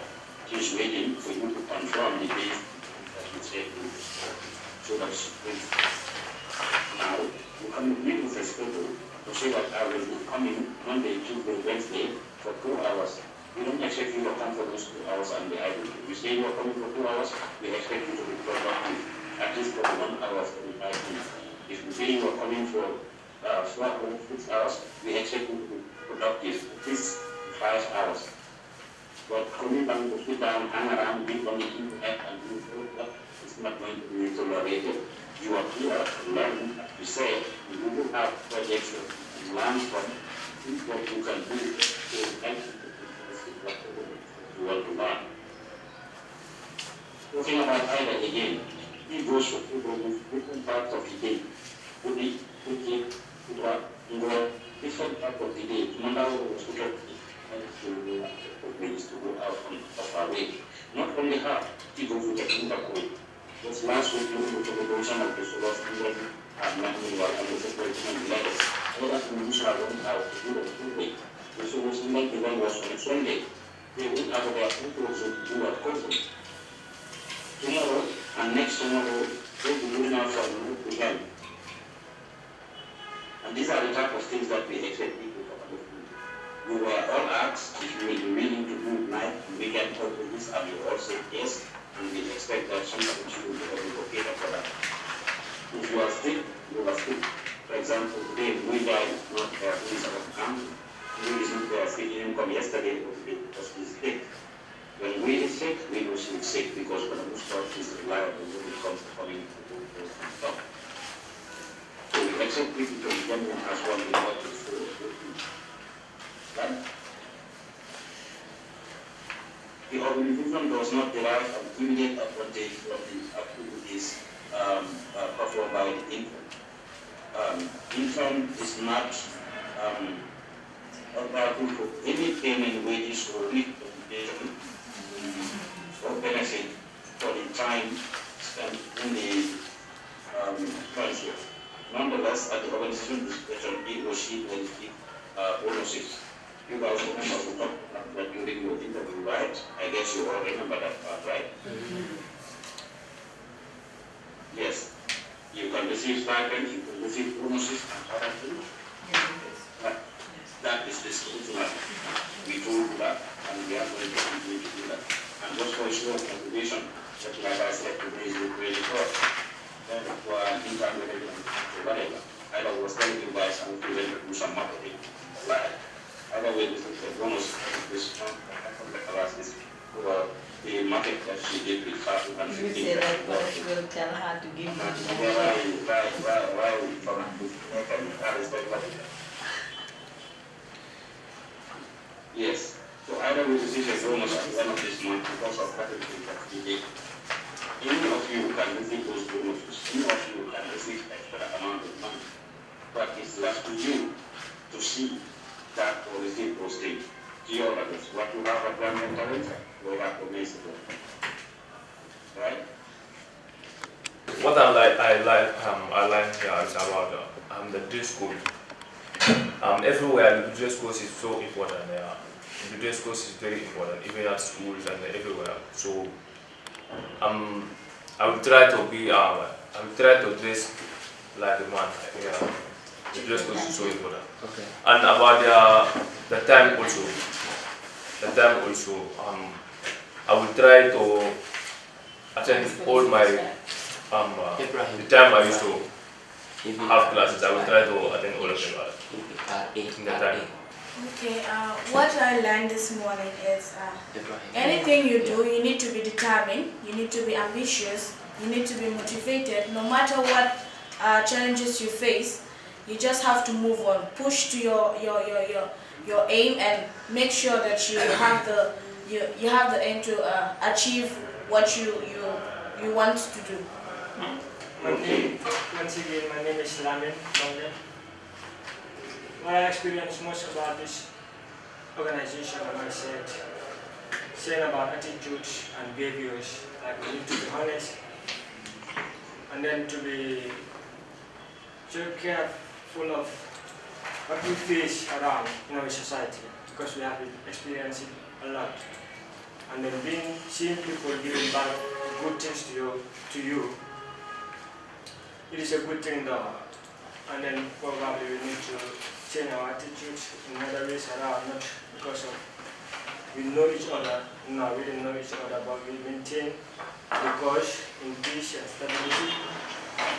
he's waiting for you to confirm the days that you said so that now you can meet with a schedule to say that I will be coming Monday, Tuesday, Wednesday for 2 hours. We don't expect you to come for those 2 hours and be idle. If you say you are coming for 2 hours, we expect you to be productive at least for 1 hour, 45 minutes. If you say you are coming for 4 or 6 hours, we expect you to be productive at least 5 hours. But coming down to sit down, hang around, be on the internet and do that, it's not going to be tolerated. You are here to learn, as you say, you will have projects to learn from, what you can do to help what you want to learn. Talking about either again, it goes for people with different parts of the day. Could be in the different part of the day. No matter what was to go out of our way. Not only her, she goes with the intercourse. This last week, we were talking about some of the solar students and manual and the separation letters. All that we use our own out to do on Tuesday. The solar student event was on Sunday. They went out of their own course to do at Coastal. Tomorrow and next tomorrow, they will be moving out from the weekend. And these are the type of things that we expect people to understand. We were all asked if you will be willing to do night and weekend activities, and you all said yes, and we expect that somebody will be able to cater for that. If you are sick, you are sick. For example, today, we died not there, who is our camp. We is not there, he didn't come yesterday because he is sick. When we is sick, we know she is sick because for the most part, she is reliable when it comes to coming to do those stuff. So we expect people to be genuine as well in what is for. Right? The organization does not derive an immediate advantage from the activities performed by the intern. Intern is not liable for any payment, wages, or leave obligation or benefit for the time spent in the country. Nonetheless, at the organization discretion, he or she will receive bonuses. You guys remember we talked about that during your interview, right? I guess you all remember that part, right? Yes. You can receive stipends, you can receive bonuses and other things. That is the schedule. We told you that, and we are going to continue to do that. And just for sure contribution, that like I said, today is really good. Then for an intern or whatever. I was telling you guys how to do some marketing. Like, either way, this is the bonus this from the classes for the market that she did with 550. You say that boss will tell her to give you yes. So either we receive a bonus at the end of this month because of everything that we did. Any of you can receive those bonuses. Any of you can receive extra amount of money. But it's left to you to see that or receive those things. Geologists, what you have at Gambian Talent, we have to make it. Right? What I like here is about the dress code. Everywhere the dress code is so important. The dress code is very important, even at schools and everywhere. So I will try to dress like a man. The dress code is so important. Okay. And about the time also. I will try to attend all my the time I used to have classes. I will try to attend all of them in the time. Okay, what I learned this morning is anything you do, you need to be determined, you need to be ambitious, you need to be motivated. No matter what challenges you face, you just have to move on, push to your aim, and make sure that you have the aim to achieve what you want to do. Once again, my name is Lamin Bonge. What I experienced most about this organization, like I said, saying about attitudes and behaviors, like we need to be honest, and then to be so careful of what we face around in our society, because we have been experiencing a lot. And then seeing people giving back good things to you, it is a good thing though. And then probably we need to change our attitudes in other ways around, not because of we know each other. No, we didn't know each other, but we maintain the cause in peace and stability.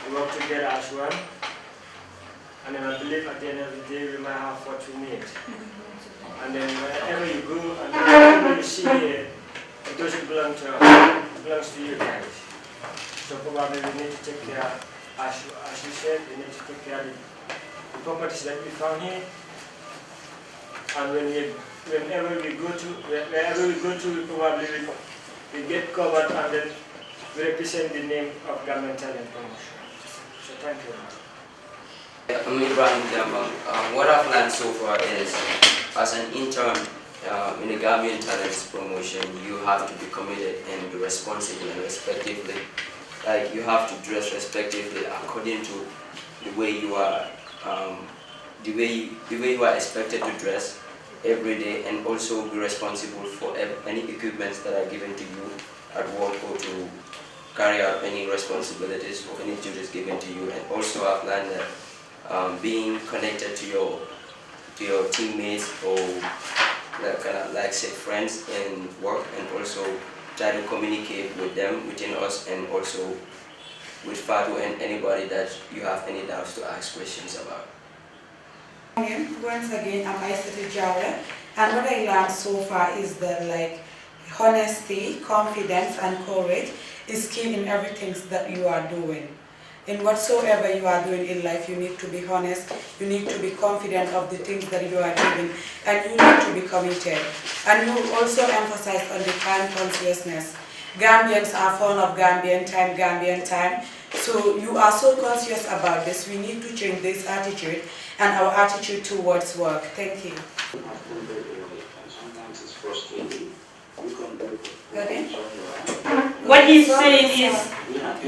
We work together as one. And then I believe at the end of the day we might have what we need. And then wherever you go and whatever you see here, it doesn't belong to us, it belongs to you guys. So probably we need to take care, as you said, we need to take care of the properties that we found here. And wherever we go to, we probably we get covered, and then we represent the name of Gambian Talent Promotion. So thank you. I'm Ibrahim Gambian. What I've learned so far is, as an intern in the Gambian Talents Promotion, you have to be committed and be responsible and respectively. Like, you have to dress respectively according to the way you are, the way you are expected to dress every day, and also be responsible for any equipments that are given to you at work, or to carry out any responsibilities or any duties given to you. And also I've learned that being connected to your teammates, or like say friends in work, and also try to communicate with them within us, and also with Fatu and anybody that you have any doubts to ask questions about. Once again, I'm Aisatu Jara, and what I learned so far is that honesty, confidence, and courage is key in everything that you are doing. In whatsoever you are doing in life, you need to be honest, you need to be confident of the things that you are doing, and you need to be committed. And you also emphasize on the time consciousness. Gambians are fond of Gambian time. So you are so conscious about this. We need to change this attitude and our attitude towards work. Thank you. Sometimes it's frustrating. What he's saying is,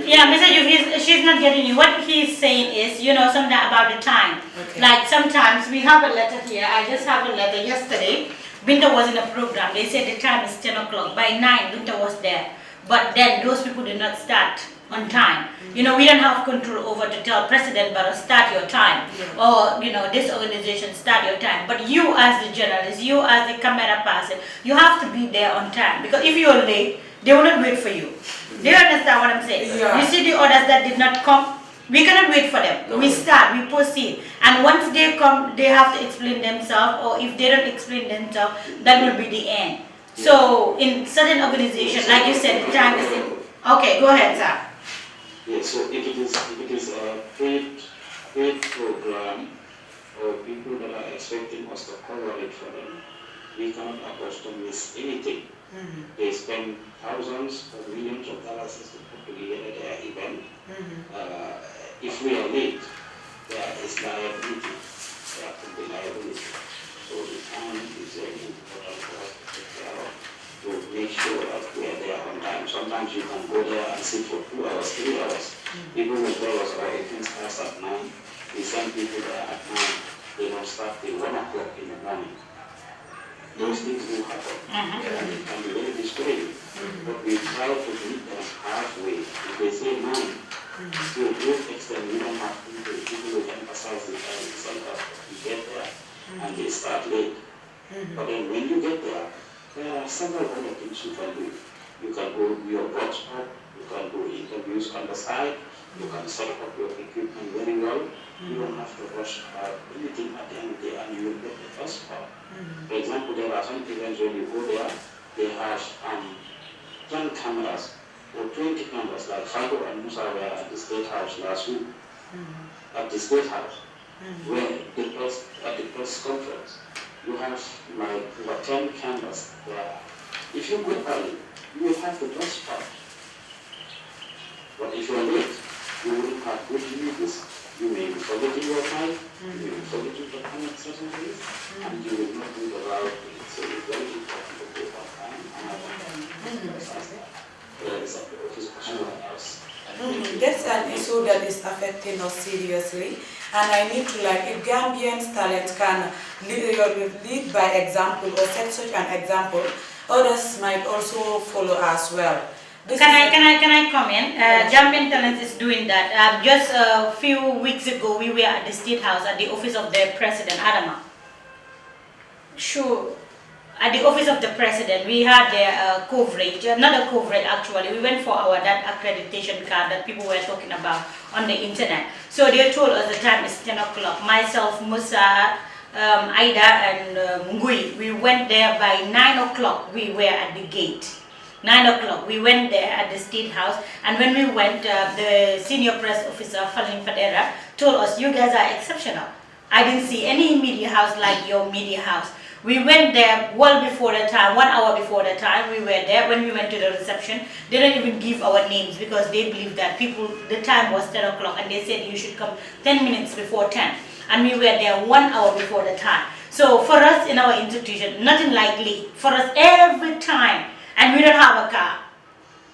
yeah, Mr. Youth, she's not getting you. What he's saying is, something about the time. Okay. Like sometimes we have a letter here. I just have a letter yesterday. Binta was in a program. They said the time is 10 o'clock. By 9, Binta was there. But then those people did not start on time. We don't have control over to tell President Barrow, start your time. Or, this organization, start your time. But you as the journalist, you as the camera person, you have to be there on time. Because if you're late, they will not wait for you. Do you understand what I'm saying? Yeah. You see the others that did not come, we cannot wait for them. No. We start, we proceed. And once they come, they have to explain themselves, or if they don't explain themselves, that will be the end. Yeah. So in certain organizations, like you said, the time is in. Okay, go ahead, sir. Yeah, so if it is a paid program, or people that are expecting us to cover it for them, we cannot afford to miss anything. Mm-hmm. They spend thousands or millions of dollars to put together their event. Mm-hmm. If we are late, there is liability. There could be liability. So the time is very important for us to take care of, to make sure that we are there on time. Sometimes you can go there and sit for 2 hours, 3 hours. People will tell us our event starts at 9. We send people there at 9. They don't start till 1 o'clock in the morning. Those things do happen. And it can be very discouraging. But we try to meet them halfway. If they say 9, to a great extent we don't have people will emphasize the time itself that we get there and they start late. But then when you get there are several other things you can do. You can go do your workshop, you can do interviews on the side, you can set up your equipment very well. You don't have to rush anything at the end of the day, and you will get the first part. For example, there are some events when you go there, they have 10 cameras or 20 campers, like Sanko and Musa were at the State House last week, at the State House, where at the press conference, you have like over 10 campers there. If you go early, you will have the best spot. But if you are late, you will have good news. You may be forgetting your time, you may be forgetting the time at certain days, and you will not be allowed to eat. So it's very important to go on time and have That's an issue that is affecting us seriously, and I need to if Gambian talent can lead by example or set such an example, others might also follow as well. Can I comment? Gambian Talents is doing that. Just a few weeks ago, we were at the State House at the office of the President, Adama. Sure. At the office of the President, we had the coverage, not a coverage actually. We went for that accreditation card that people were talking about on the internet. So they told us the time is 10 o'clock. Myself, Musa, Aida, and Ngui, we went there by 9 o'clock. We were at the gate. 9 o'clock, we went there at the State House, and when we went, the senior press officer, Falin Fadera, told us, you guys are exceptional. I didn't see any media house like your media house. We went there well before the time, 1 hour before the time. We were there. When we went to the reception, they didn't even give our names because they believed that the time was 10 o'clock, and they said you should come 10 minutes before 10. And we were there 1 hour before the time. So for us in our institution, nothing like late. For us, every time, and we don't have a car.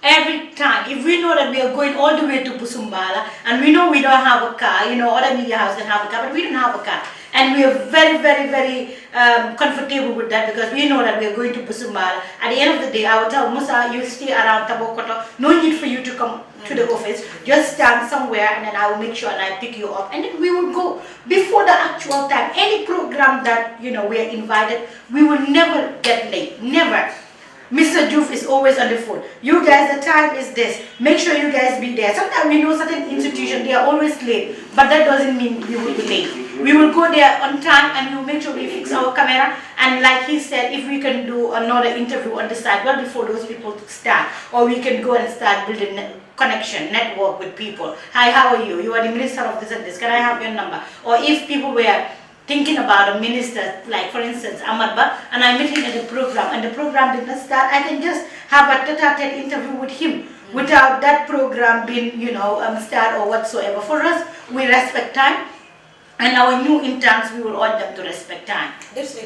Every time, if we know that we are going all the way to Busumbala, and we know we don't have a car, other media houses can have a car, but we don't have a car. And we are very, very, very comfortable with that because we know that we are going to Busumbala. At the end of the day, I will tell Musa, you stay around Tabokoto. No need for you to come to the office. Just stand somewhere, and then I will make sure and I pick you up. And then we will go before the actual time. Any program that, we are invited, we will never get late. Never. Mr. Juf is always on the phone. You guys, the time is this. Make sure you guys be there. Sometimes we know certain institutions, they are always late. But that doesn't mean we will be late. We will go there on time and we will make sure we fix our camera. And like he said, if we can do another interview on the side, well before those people start. Or we can go and start building connection, network with people. Hi, how are you? You are the minister of this and this. Can I have your number? Or if people were thinking about a minister, like for instance, Amadba, and I met him at the program, and the program did not start, I can just have a tete-a-tete interview with him without that program being, start or whatsoever. For us, we respect time, and our new interns, we will urge them to respect time.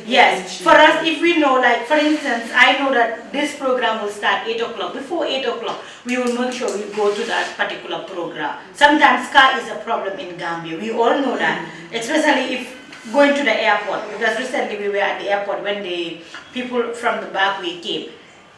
Yes, for us, if we know, like for instance, I know that this program will start 8 o'clock. Before 8 o'clock, we will make sure we go to that particular program. Sometimes car is a problem in Gambia. We all know that, especially if going to the airport, because recently we were at the airport when the people from the back way came.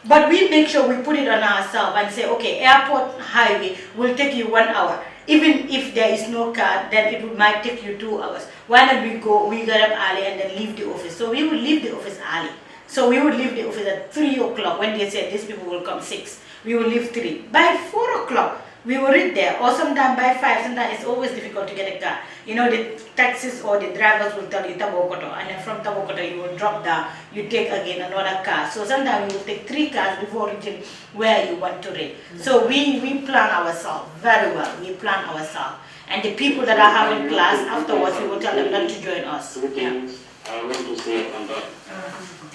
But we make sure we put it on ourselves and say, okay, airport highway will take you 1 hour. Even if there is no car, then it might take you 2 hours. Why not we get up early and then leave the office? So we will leave the office early. So we would leave the office at 3 o'clock when they said these people will come 6. We will leave 3. By 4 o'clock, we will reach there, or sometimes by 5, sometimes it's always difficult to get a car. The taxis or the drivers will tell you Tabokoto, and then from Tabokoto you will drop down, you take again another car. So sometimes you will take 3 cars before reaching where you want to reach. So we plan ourselves very well, we plan ourselves. And the people that are having class, afterwards we will tell them not to join us. Yeah. I want to say on that.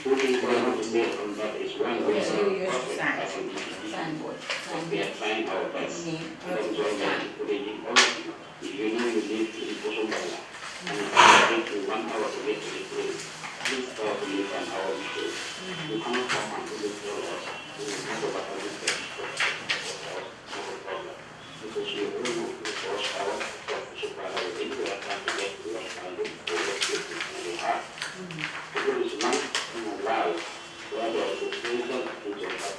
Two things I want to say on that is one, we are trying our best. That is why we are encouraging all of you. If you know you need to be Busumbala, and it takes you 1 hour to get to the place, please try to leave 1 hour before. You cannot come and do this for us. You will not go back on this day. No problem. Because we all know the first hour of Busumbala, we think we are trying to get to us and look for what we have. Because it's not allowed where there is a special feature of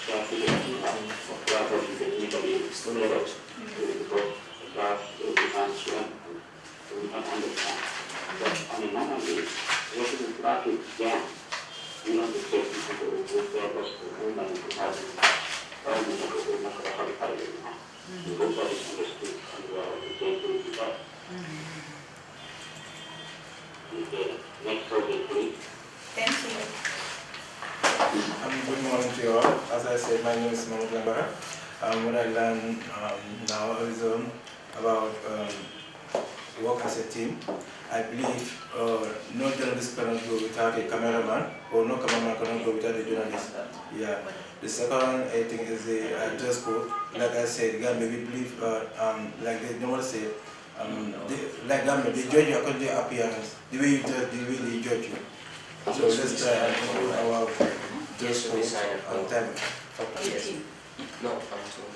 traffic of travel in the Italy, because that will be answered and we can understand. But on a normal day, what is the traffic jam? You know, the safety people who go there, but the women who have problems of the national holiday now. Because that is understood and we are the safety will be done. Next subject, please. Thank you. Good morning to you all. As I said, my name is Mahmoud Lambara. What I learned now is about work as a team. I believe no journalist cannot go without a cameraman, or no cameraman cannot go without a journalist. Yeah. The second, I think, is the dress code. Like I said, Gambia, we believe, like they normally say, like Gambia, they judge you according to your appearance, the way you dress, the way they judge you. So let's try and improve our dress code on time. Yes. No, I'm too.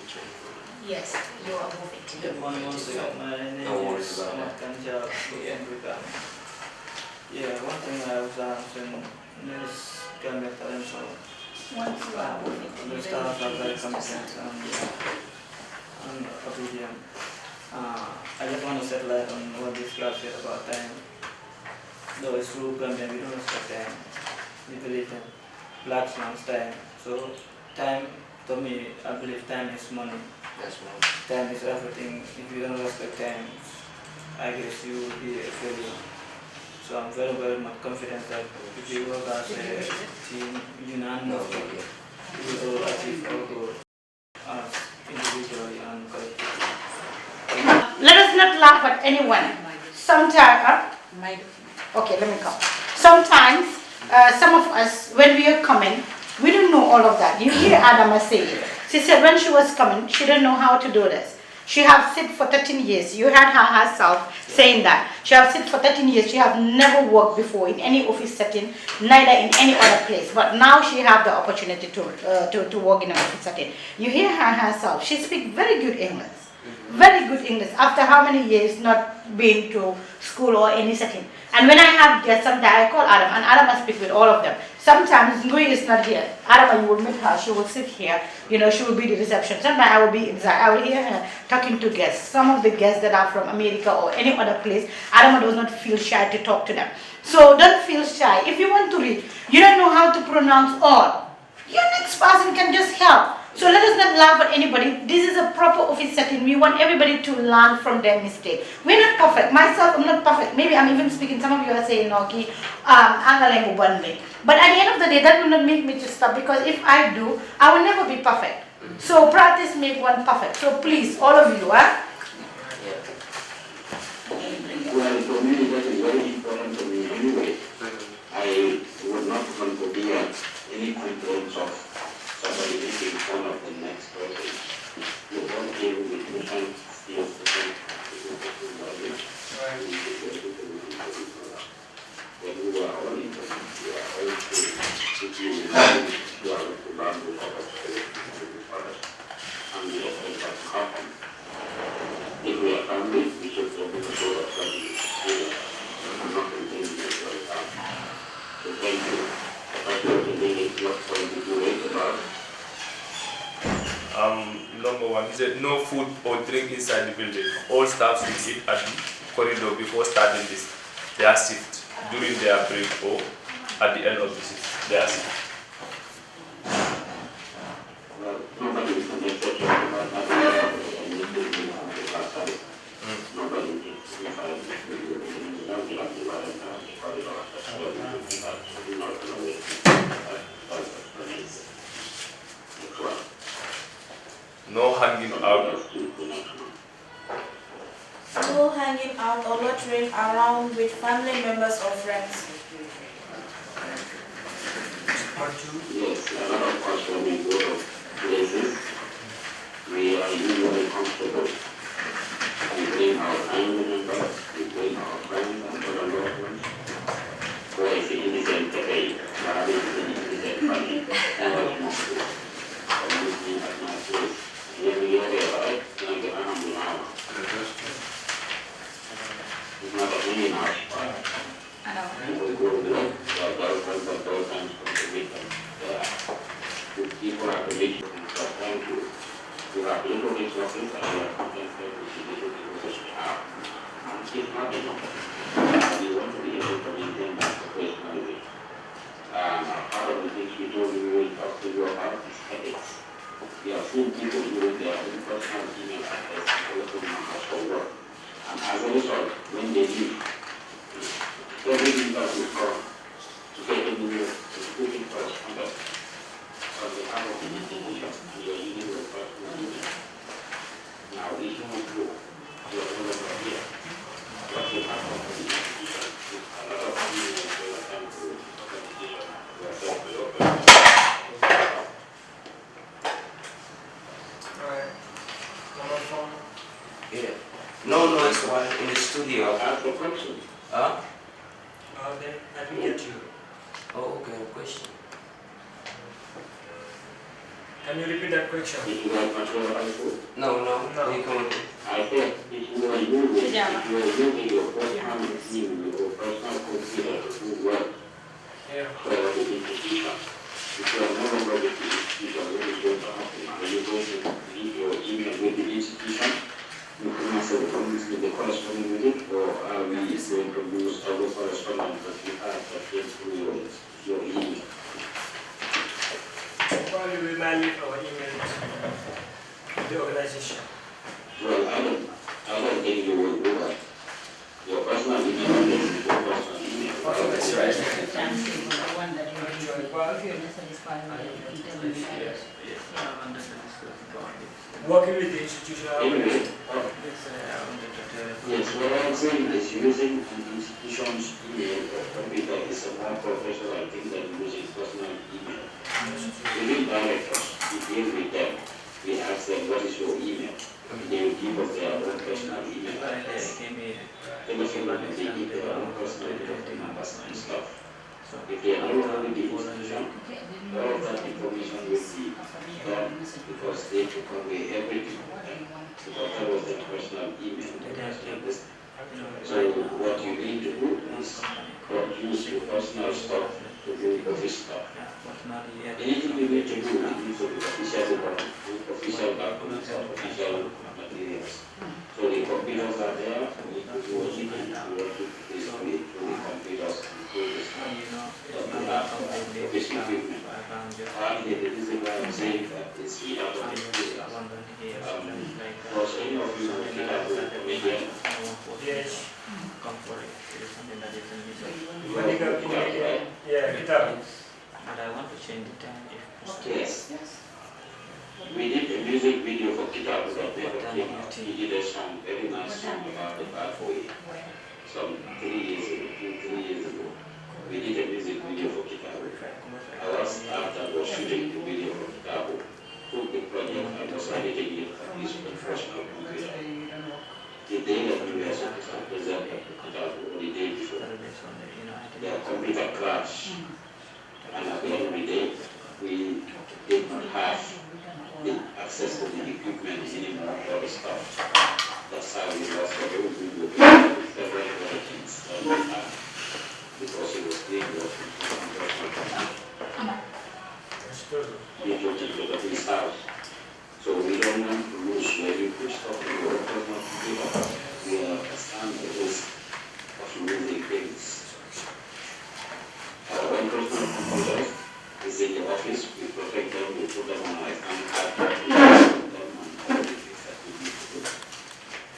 Yes, you are moving to Good morning once again. My name is Ahmad Kanja Africa. Yeah, one thing I was asking is Gambia talent show. The staff are very competent and obedient. I just want to set light on what this club said about time. Though it's true, Gambia, we don't respect time. We believe in black man's time. So time, to me, I believe time is money. Time is everything. If you don't respect time, I guess you will be a failure. So I'm very, very much confident that if you work as a team, unanimously, you will all achieve our goal as individually and collectively. Let us not laugh at anyone. Sometimes, okay, let me go. Sometimes, some of us, when we are coming, we don't know all of that. You hear Adama say it. She said when she was coming, she didn't know how to do this. She have sit for 13 years. You had her herself saying that. She have sit for 13 years. She have never worked before in any office setting, neither in any other place. But now she have the opportunity to work in an office setting. You hear her herself. She speaks very good English. Very good English. After how many years not being to school or any setting. And when I have guests, sometimes I call Adam, and Adam will speak with all of them. Sometimes Ngui is not here. Adam, you will meet her. She will sit here. You know, she will be the reception. Sometimes I will hear her talking to guests. Some of the guests that are from America or any other place, Adam does not feel shy to talk to them. So don't feel shy. If you want to read, you don't know how to pronounce all. Your next person can just help. So let us not laugh at anybody. This is a proper office setting. We want everybody to learn from their mistake. We're not perfect. Myself, I'm not perfect. Maybe I'm even speaking, some of you are saying, okay, but at the end of the day, that will not make me to stop, because if I do, I will never be perfect. So practice make one perfect. So please, all of you, Well, for me, that is very important to me anyway. I would not want to be at any controls of somebody making fun of the next person. You don't deal with different skills, different knowledge. When you are all important, you are all true. If you are to learn with others, and we expect that to happen. If we are family, we should open the door of family. I'm not continuing to do that. So thank you. Number one, he said no food or drink inside the building. All staff should eat at the corridor before starting their shift, during their break, or at the end of the shift, their shift. No hanging out. No hanging out or loitering around with family members or friends. Yes, a lot of us when we go to places, we are usually comfortable. We bring our family members, we bring our friends and other loved ones. So I see in the same cafe, having in the same family, and what you do. I'm looking at my place. When we get there, right, like an hour. It's not a million hours. People go to work, their girlfriends and boyfriends come to meet them. People have to meet them. So thank you. You have little resources and you are contented with the little resources you have. And it's not enough. We want to be able to maintain that professionally. Part of the things we told you we will talk to you about is ethics. We have seen people doing their own personal email address and telephone numbers for work. And as a result, when they leave, everything that will come to get a new work is putting first on that. on behalf of the institution and your unit of personal email. Now, if you want to go, you are no longer here. What you have from the institution is a lot of emails for your time to authentication yourself to your Yeah. No noise while in the studio. I have a question. Huh? Okay, let me get you. Oh, okay, question. Can you repeat that question? Did you like control of the No. No. I said, if you are using your personal machine, your personal computer to work for the institution, if you are no longer with the institution, what is going to happen? Are you going to leave your email with the institution? You can answer the corresponding with it, or are we going to use other correspondence that you have that came through your email? Probably we might leave our email to the organization. Well, I don't think you will do that. Your personal email is your personal email. That's right. The one that you if you're not satisfied with the interview address. Working with the institution. Anyway, yes, what I'm saying is using an institution's email or computer is a more professional thing than using personal email. Within directors, we deal with them. We ask them, what is your email? They will give us their own personal email address. Telephone number, they give their own personal telephone numbers and stuff. If they are no longer with the institution, all of that information will be done because they took away everything because that was their personal email. So what you need to do is use your personal stuff to do office stuff. Anything you need to do, it needs to be official documents or official materials. So the computers are there, we need to do what you can do to basically through the computers and through the stuff that we have office equipment. Partly the reason why I'm saying that is we have a computers. Because any of you who have a medium, Yes. Yeah, guitar. But I want to change the time if yes. We did a music video for guitar that never came out. He did a song, very nice song about the bad boy. Some 3 years ago. We did a music video for guitar. I was after was shooting the video for guitar. Took the project and was editing it at least professional computer. The day that we were supposed to present guitar, or the day before, their computer crashed. And at the end of the day, we did not have the access to the equipment anymore or the stuff. That's how we lost the whole video with several other things that we had because it was being worked we took it to his house. So we don't want to lose where you put stuff in your personal computer. We understand the risk of losing things. Our own personal computers is in the office, we protect them, we put them on our iPad, we put them on all the things that we need to do.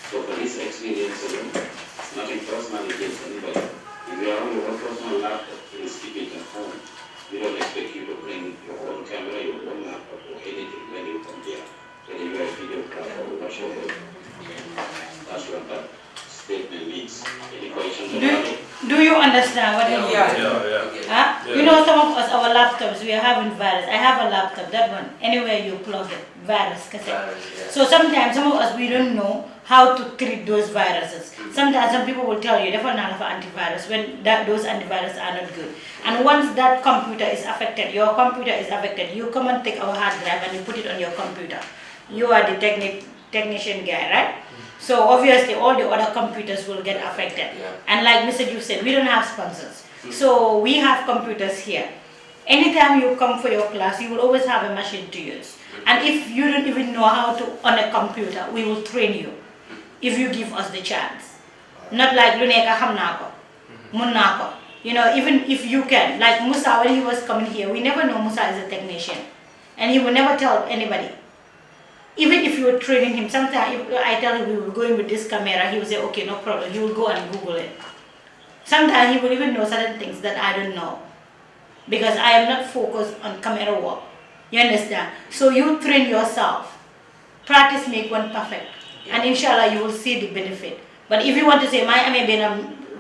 So for this experience alone, it's nothing personal against anybody. If you have your own personal laptop, please keep it at home. We don't expect you to bring your own camera, your own laptop, or anything when you come here. Whether you are a videographer or whatever. That's what that statement means. Any questions about it? Do you understand what I mean? Huh? Yeah. You know, some of us, our laptops, we are having virus. I have a laptop, that one, anywhere you plug it, virus cassette. So sometimes, some of us, we don't know how to treat those viruses. Sometimes some people will tell you, definitely not for antivirus, when those antivirus are not good. And once that computer is affected, your computer is affected, you come and take our hard drive and you put it on your computer. You are the technician guy, right? So obviously all the other computers will get affected. And like Mr. Ju said, we don't have sponsors. So we have computers here. Anytime you come for your class, you will always have a machine to use. And if you don't even know how to on a computer, we will train you if you give us the chance. Not like Luneka Hamnako, Munako. You know, even if you can, like Musa, when he was coming here, we never know Musa is a technician. And he will never tell anybody. Even if you were training him, sometimes if I tell him we were going with this camera, he will say, okay, no problem. He will go and Google it. Sometimes he will even know certain things that I don't know. Because I am not focused on camera work. You understand? So you train yourself. Practice make one perfect. And inshallah, you will see the benefit. But if you want to say, I may be a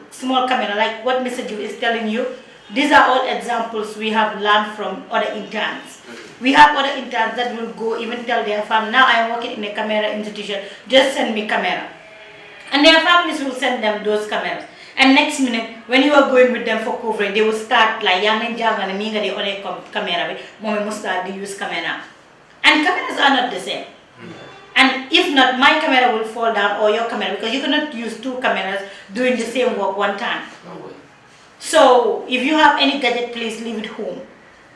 small camera, like what Mr. Ju is telling you, these are all examples we have learned from other interns. We have other interns that will go even tell their family, now I am working in a camera institution, just send me camera. And their families will send them those cameras. And next minute, when you are going with them for coverage, they will start like, young and young and me on a camera, mom must start to use camera. And cameras are not the same. And if not, my camera will fall down or your camera, because you cannot use two cameras doing the same work one time. So if you have any gadget, please leave it home.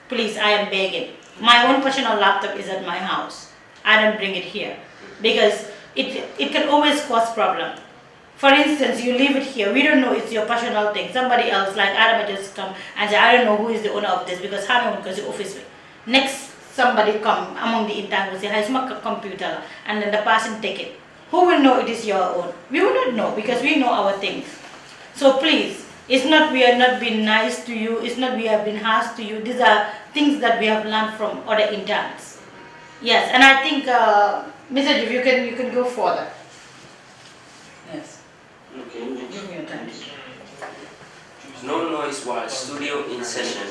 Please, I am begging. My own personal laptop is at my house. I don't bring it here because it can always cause problem. For instance, you leave it here. We don't know it's your personal thing. Somebody else, like Adam, just come and say, I don't know who is the owner of this because I don't because the office. Next, somebody come among the interns will say, "Hi, it's my computer," and then the person take it. Who will know it is your own? We will not know because we know our things. So please. It's not we are not being nice to you, it's not we have been harsh to you. These are things that we have learned from other interns. Yes, and I think, Mr. Jiv, you can go further. Yes. Okay. Give me your time. No noise while studio in session.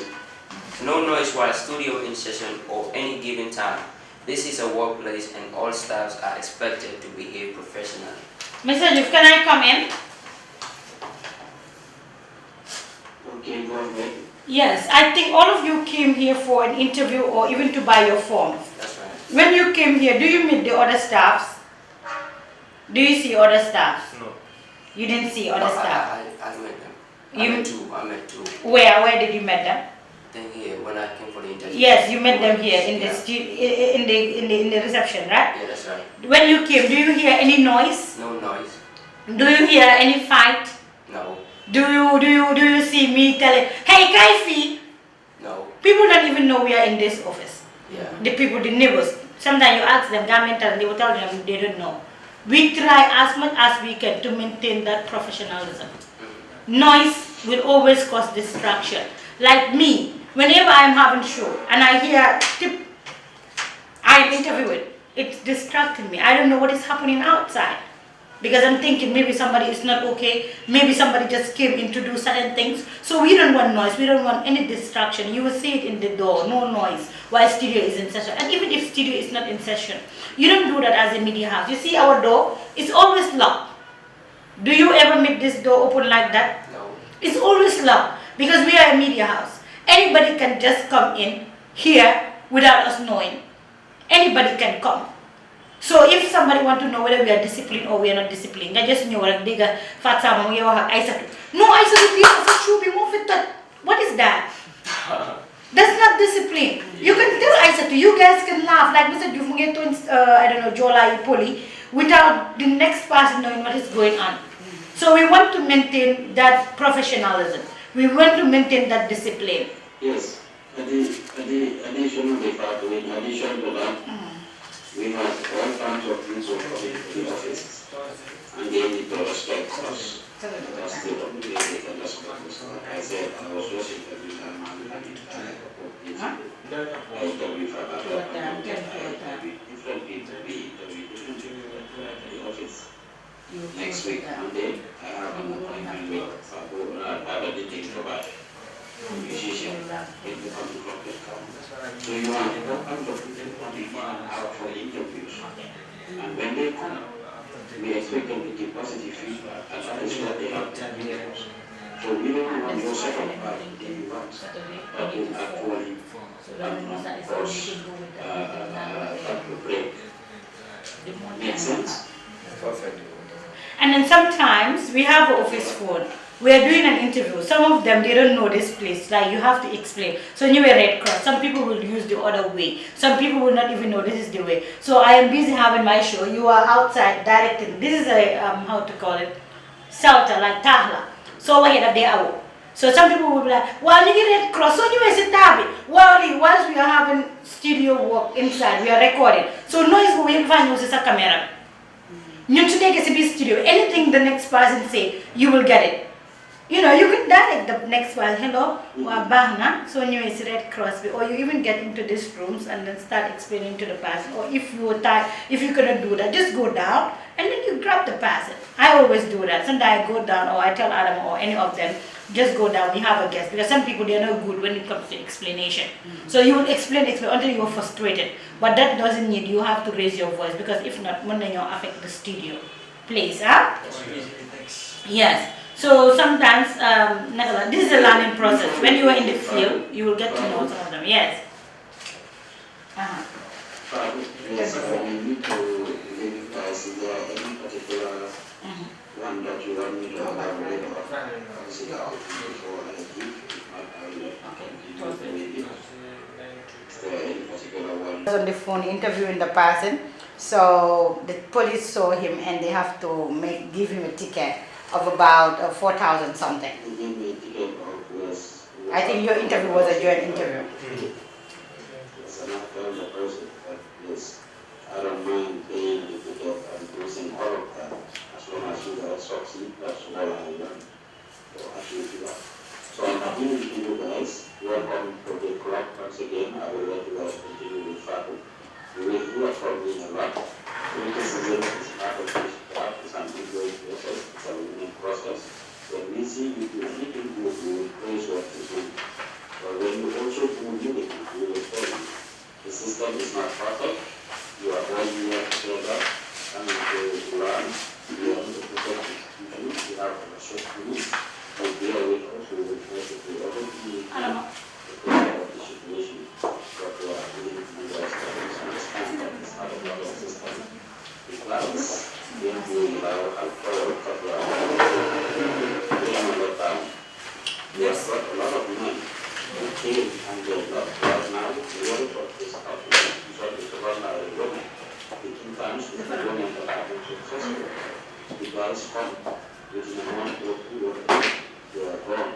No noise while studio in session or any given time. This is a workplace and all staffs are expected to behave professionally. Mr. Jiv, can I come in? Okay, go ahead. Yes, I think all of you came here for an interview or even to buy your forms. That's right. When you came here, do you meet the other staffs? Do you see other staffs? No. You didn't see other staff? I met them. I met two. Where did you meet them? Then here, when I came for the interview. Yes, you met them here in the reception, right? Yeah, that's right. When you came, do you hear any noise? No noise. Do you hear any fight? No. Do you see me telling, hey, Kaifi? No. People don't even know we are in this office. Yeah. The neighbors. Sometimes you ask them, Gambian talent, they will tell them they don't know. We try as much as we can to maintain that professionalism. Noise will always cause distraction. Like me, whenever I'm having show and I hear tip, I'm interviewing, it's distracting me. I don't know what is happening outside. Because I'm thinking maybe somebody is not okay, maybe somebody just came in to do certain things. So we don't want noise, we don't want any distraction. You will see it in the door, no noise, while studio is in session. And even if studio is not in session, you don't do that as a media house. You see our door, it's always locked. Do you ever make this door open like that? No. It's always locked because we are a media house. Anybody can just come in here without us knowing. Anybody can come. So if somebody want to know whether we are disciplined or we are not disciplined, I just know what what is that? That's not discipline. You can tell Aisatu, you guys can laugh like Mr. Jufunge I don't know, Jola Poli, without the next person knowing what is going on. So we want to maintain that professionalism. We want to maintain that discipline. Yes. Additional department, in addition to that, we have all kinds of things coming to the office, and they need to respect us. That's the way they can respect us. I said I was just interviewing a man and I interviewed for about different people, we interview different people at the office. Next week, Monday, I have an appointment with other things provided. Musician, people come to club and come. So you want all kinds of people coming in and out for the interviews. And when they come, we expect them to give positive feedback, and that is what they have to do. So we don't want your second part of the event that will actually cause a break. Makes sense? Perfect. And then sometimes we have an office phone. We are doing an interview. Some of them, they don't know this place. Like you have to explain. So you are Red Cross. Some people will use the other way. Some people will not even know this is the way. So I am busy having my show. You are outside directing. This is a, how to call it, shelter, like Tahla. So we have there. So some people will be like, well, you get Red Cross. So you are tabi. Well, whilst we are having studio work inside, we are recording. So noise will be fine with a camera. You to take a studio. Anything the next person say, you will get it. You know, you can direct the next one, hello, Bahna, so you is Red Cross, or you even get into these rooms and then start explaining to the person, or if you are tired, if you couldn't do that, just go down and then you grab the person. I always do that. Sometimes I go down, or I tell Adam or any of them, just go down, we have a guest, because some people, they're not good when it comes to explanation. So you will explain until you're frustrated, but that doesn't mean you have to raise your voice, because if not, when you affect the studio. Please, huh? Yes. So sometimes, this is a learning process. When you are in the field, you will get to know some of them. Yes. Yes, we need to maybe is there any particular one that you want me to elaborate on? Before I give is there any particular one? On the phone interviewing the person, so the police saw him and they have to give him a ticket of about 4,000 something. I think your interview was a joint interview. Yes, and I tell the person that yes, I don't mind paying the ticket and losing all of that as long as you guys succeed. That's all I want. So I should do that. So I'm happy to you guys. Welcome to the club once again. I will let you guys continue with travel. You will hear from me a lot. Criticism is part of this club. It's an ongoing process. It's a learning process. When we see you do anything good, we will praise what you do. But when you also do unity, we will tell you the system is not perfect. You are all here together and to learn. You are to protect the institution. You have a social needs. But there we also will try to do everything we can to take care of the situation. But we are willing to do that. Understand that it's not a problem system. Because then we allow alcohol to we are down. We have got a lot of money. We came and they got right now. The world of this country is about now the women. The 2 times the women that have been successful. The guys come within 1 or 2 or 3. They are born.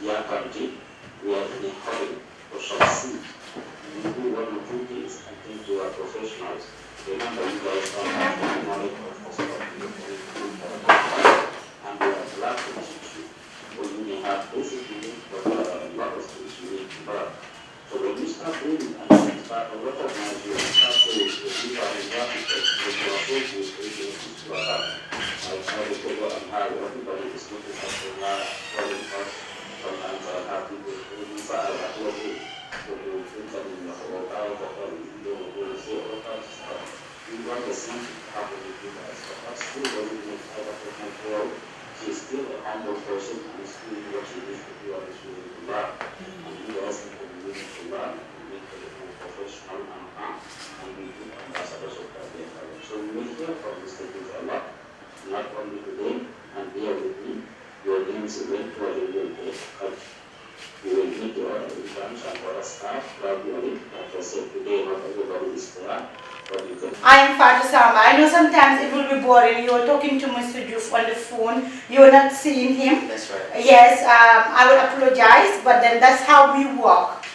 Young country. We are in a hurry to succeed. We do 1 or 2 things and think we are professionals. Remember, you guys don't have the knowledge of hospital. And we are glad to teach you. Or you may have basically but a lot of things you need to learn. So when you start doing and you start to recognize you and start to believe in your people, when you are so good, agencies to have. Like how they cover and how everybody is looking at the calling us. Sometimes I have people who decide at what way. So they will think that in the whole house or they will say all kinds of stuff. We want the same to happen with you guys, but that still doesn't make other people grow. She's still a humble person and is doing what she needs to do and is willing to learn. And you guys need to be willing to learn and make it more professional and calm and be good ambassadors of Gambian talent. So we will hear from these things a lot, not only today, and bear with me. Your names eventually will get cut. You will meet your other interns and other staff gradually. Like I said today, not everybody is there. I am Fatu Sama. I know sometimes it will be boring. You are talking to Mr. Juf on the phone. You are not seeing him. That's right. Yes, I will apologize, but then that's how we work.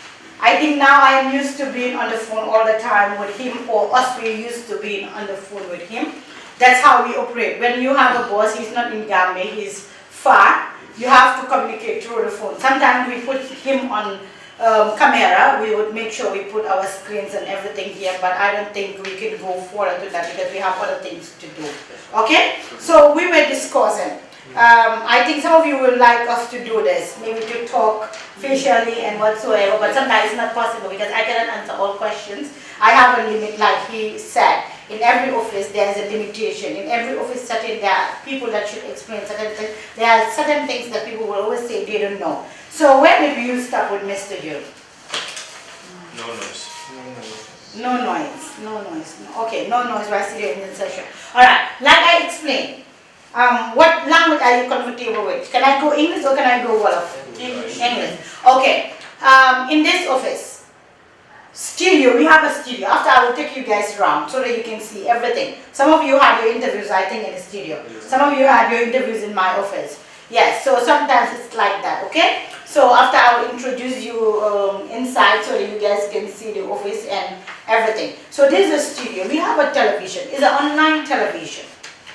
I think now I am used to being on the phone all the time with him, or us we used to being on the phone with him. That's how we operate. When you have a boss, he's not in Gambia, he's far. You have to communicate through the phone. Sometimes we put him on camera, we would make sure we put our screens and everything here, but I don't think we can go forward to that because we have other things to do. Okay? So we were discussing. I think some of you will like us to do this, maybe to talk facially and whatsoever, but sometimes it's not possible because I cannot answer all questions. I have a limit, like he said. In every office there is a limitation. In every office setting there are people that should explain certain things. There are certain things that people will always say they don't know. So where did you start with Mr. Joe? No noise. No noise. No noise. Okay, no noise while sitting in the session. Alright, like I explained, what language are you comfortable with? Can I go English or can I go Wolof? English. Okay. In this office, studio, we have a studio. After I will take you guys around so that you can see everything. Some of you had your interviews, I think, in the studio. Some of you had your interviews in my office. Yes, so sometimes it's like that, okay? So after I will introduce you inside so that you guys can see the office and everything. So this is a studio. We have a television. It's an online television.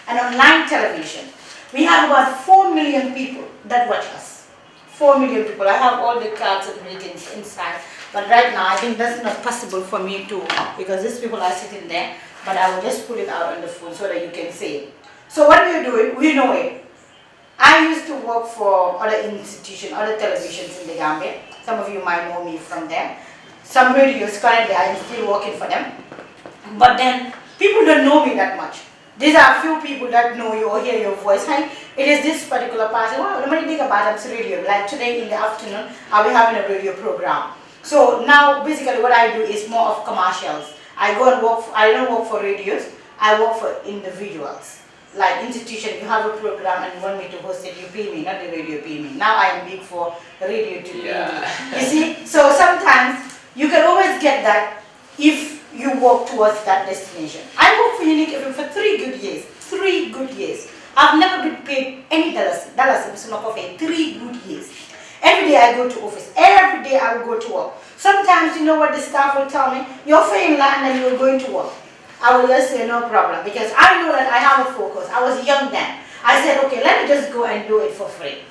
An online television. We have about 4 million people that watch us. 4 million people. I have all the cards and ratings inside. But right now, I think that's not possible for me to, because these people are sitting there. But I will just put it out on the phone so that you can see it. So what we're doing, we know it. I used to work for other institutions, other televisions in the Gambia. Some of you might know me from there. Some radios, currently I am still working for them. But then, people don't know me that much. These are a few people that know you or hear your voice. Hi, it is this particular person. Well, nobody think about it, radio. Like today in the afternoon, I'll be having a radio program. So now, basically what I do is more of commercials. I go and work, I don't work for radios, I work for individuals. Like institution, you have a program and you want me to host it, you pay me, not the radio pay me. Now I am big for radio to pay me. You see, so sometimes you can always get that if you work towards that destination. I worked for Unique FM for 3 good years. 3 good years. I've never been paid any dollars for 3 good years. Every day I go to office. Every day I will go to work. Sometimes you know what the staff will tell me? You're failing land and you're going to work. I will just say no problem because I know that I have a focus. I was young then. I said, okay, let me just go and do it for free.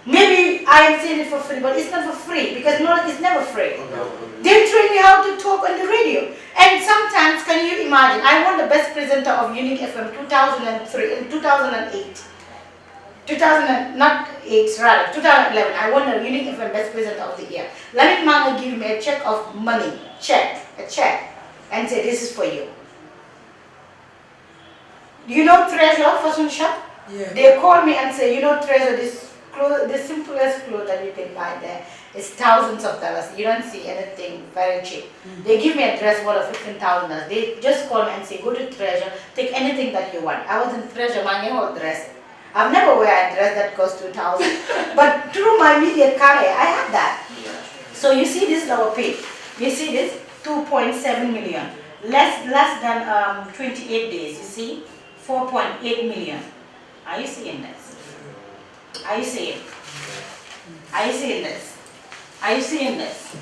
Maybe I am saying it for free, but it's not for free because knowledge is never free. They train me how to talk on the radio. And sometimes, can you imagine, I won the best presenter of Unique FM 2003 in 2008. 2011, I won the Unique FM best presenter of the year. Lamit Manga gave me a check of money, a check, and said, this is for you. Do you know Treasure Fashion Shop? Yeah. They call me and say, you know Treasure, this clothes, the simplest clothes that you can buy there is thousands of dollars. You don't see anything very cheap. They give me a dress worth of $15,000. They just call me and say, go to Treasure, take anything that you want. I was in Treasure, my whole dress. I've never wear a dress that cost $2,000. But through my media career, I have that. So you see this is our pay. You see this? 2.7 million. Less than 28 days, you see? 4.8 million. Are you seeing this? Are you seeing? Are you seeing this? Are you seeing this?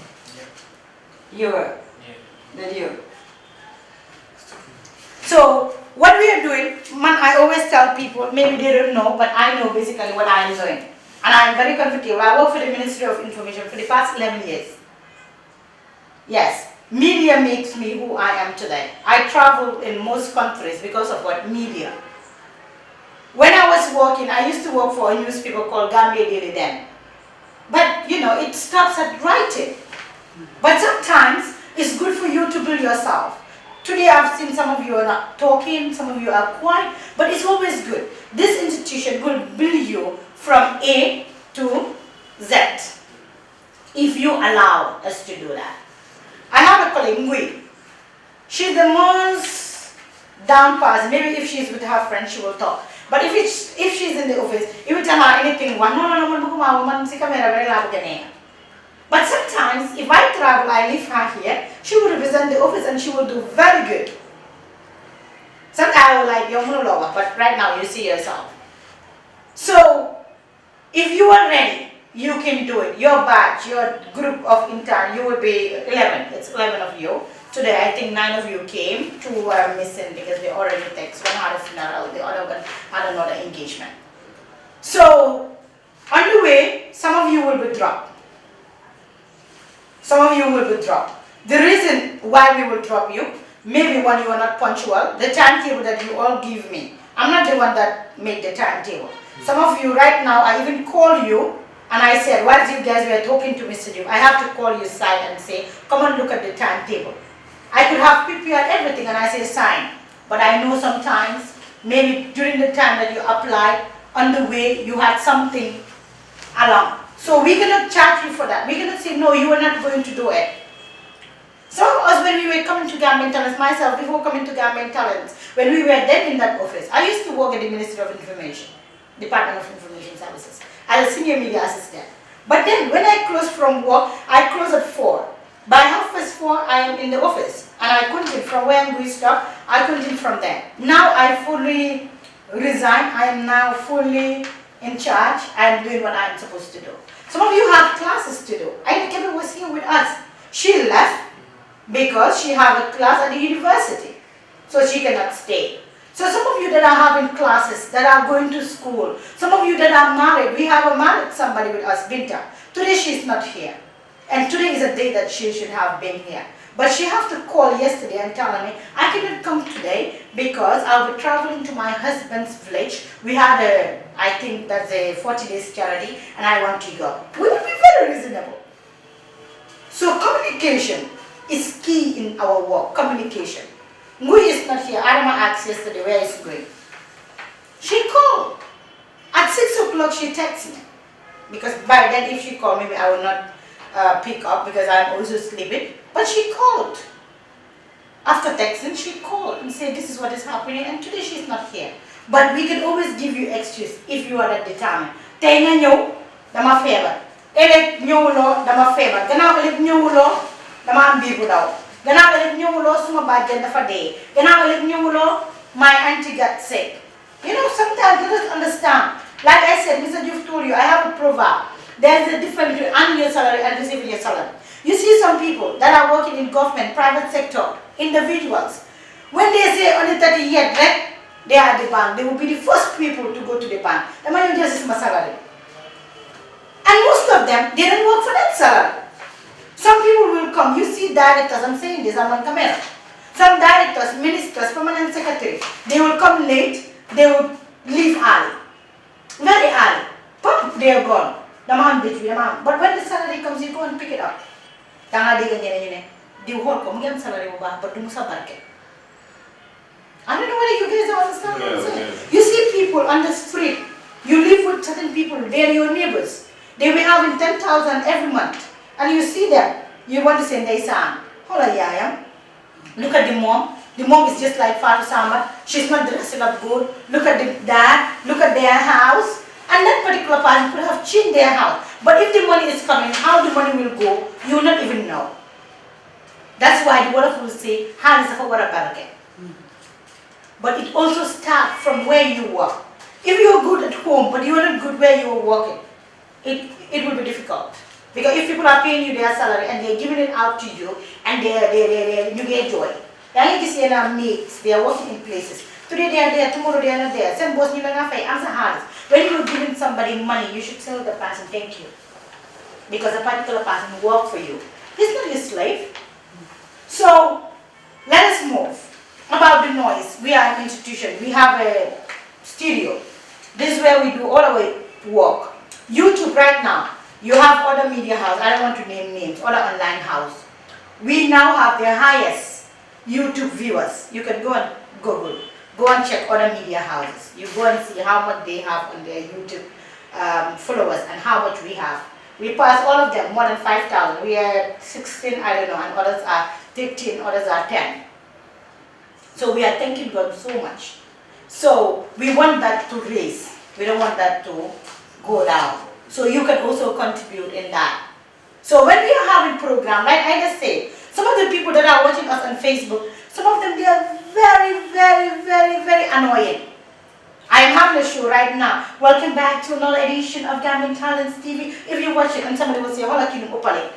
You are. That you. So what we are doing, man, I always tell people, maybe they don't know, but I know basically what I am doing. And I am very comfortable. I work for the Ministry of Information for the past 11 years. Yes. Media makes me who I am today. I travel in most countries because of what? Media. When I was working, I used to work for a newspaper called Gambian Daily then. But, you know, it stops at writing. But sometimes, it's good for you to build yourself. Today, I've seen some of you are not talking, some of you are quiet, but it's always good. This institution will build you from A to Z, if you allow us to do that. I have a colleague, Ngui. She's the most down person. Maybe if she's with her friends, she will talk. But if she's in the office, if you tell her anything, but sometimes, if I travel, I leave her here, she will represent the office and she will do very good. Sometimes I will like, you're monologue, but right now you see yourself. So, if you are ready, you can do it. Your batch, your group of interns, you will be 11. It's 11 of you. Today, I think 9 of you came. 2 were missing because they already text. One had a funeral, the other one had another engagement. So, on the way, some of you will be dropped. Some of you will be dropped. The reason why we will drop you, maybe when you are not punctual, the timetable that you all give me. I'm not the one that made the timetable. Some of you right now, I even call you and I said, while you guys were talking to Mr. Duke, I have to call you aside and say, come and look at the timetable. I could have prepared everything and I say sign. But I know sometimes, maybe during the time that you applied, on the way you had something along. So we cannot charge you for that. We cannot say, no, you are not going to do it. Some of us, when we were coming to Gambian Talents, myself, before coming to Gambian Talents, when we were then in that office, I used to work at the Ministry of Information, Department of Information Services, as a senior media assistant. But then, when I close from work, I close at 4. By 4:30, I am in the office. And I continue from where I'm going to stop, I continue from there. Now I fully resign. I am now fully in charge. I am doing what I am supposed to do. Some of you have classes to do. Ida Kevin was here with us. She left because she had a class at the university. So she cannot stay. So some of you that are having classes, that are going to school, some of you that are married, we have a married somebody with us, Binta. Today she's not here. And today is a day that she should have been here. But she have to call yesterday and tell me, I cannot come today because I'll be traveling to my husband's village. We had a, I think that's a 40 days charity and I want to go. We will be very reasonable. So communication is key in our work, communication. Ngui is not here. Adama asked yesterday, where is Ngui? She called. At 6 o'clock she texted me. Because by then if she called, maybe I will not pick up because I'm also sleeping. But she called. After texting, she called and said, this is what is happening and today she's not here. But we can always give you excuse if you are that determined. Tay nga ñew, dama feebar. Elek ñewulo, dama feebar. Gannaaw elek ñewulo, dama am biir bu daw. Gannaaw elek ñewulo, suma bàjjen dafa dee. Gannaaw elek ñewulo, my auntie got sick. You know, sometimes let us understand. Like I said, Mr. Diouf told you, I have a proverb. There is a difference between earning your salary and receiving your salary. You see some people that are working in government, private sector, individuals. When they say only 30 years, right, they are at the bank. They will be the first people to go to the bank. The money just is my salary. And most of them, they don't work for that salary. Some people will come. You see directors, I'm saying this, I'm on camera. Some directors, ministers, permanent secretary, they will come late, they will leave early. Very early. But they are gone. But when the salary comes, you go and pick it up. I don't know whether you guys understand what I'm saying. You see people on the street, you live with certain people, they are your neighbors. They will be having 10,000 every month. And you see them, you want to say, look at the mom. The mom is just like Father Sama. She's not dressing up good. Look at the dad. Look at their house. And that particular person could have changed their house. But if the money is coming, how the money will go, you will not even know. That's why the word will say, but it also starts from where you work. If you are good at home, but you are not good where you are working, it will be difficult. Because if people are paying you their salary and they are giving it out to you, and you get joy. Mates, they are working in places. Today they are there, tomorrow they are not there. Same boss, when you are giving somebody money, you should tell the person thank you. Because a particular person worked for you. He's not your slave. So, let us move. About the noise, we are an institution. We have a studio. This is where we do all our work. YouTube right now, you have other media house. I don't want to name names. Other online house. We now have the highest YouTube viewers. You can go and Google. Go and check other media houses. You go and see how much they have on their YouTube followers and how much we have. We pass all of them, more than 5,000. We are 16, I don't know, and others are 15, others are 10. So we are thanking God so much. So we want that to raise. We don't want that to go down. So you can also contribute in that. So when we are having program, like I just said, some of the people that are watching us on Facebook, some of them, they are very, very, very, very annoying. I am having a show right now. Welcome back to another edition of Gambian Talents TV. If you watch it and somebody will say, hola kinu opale,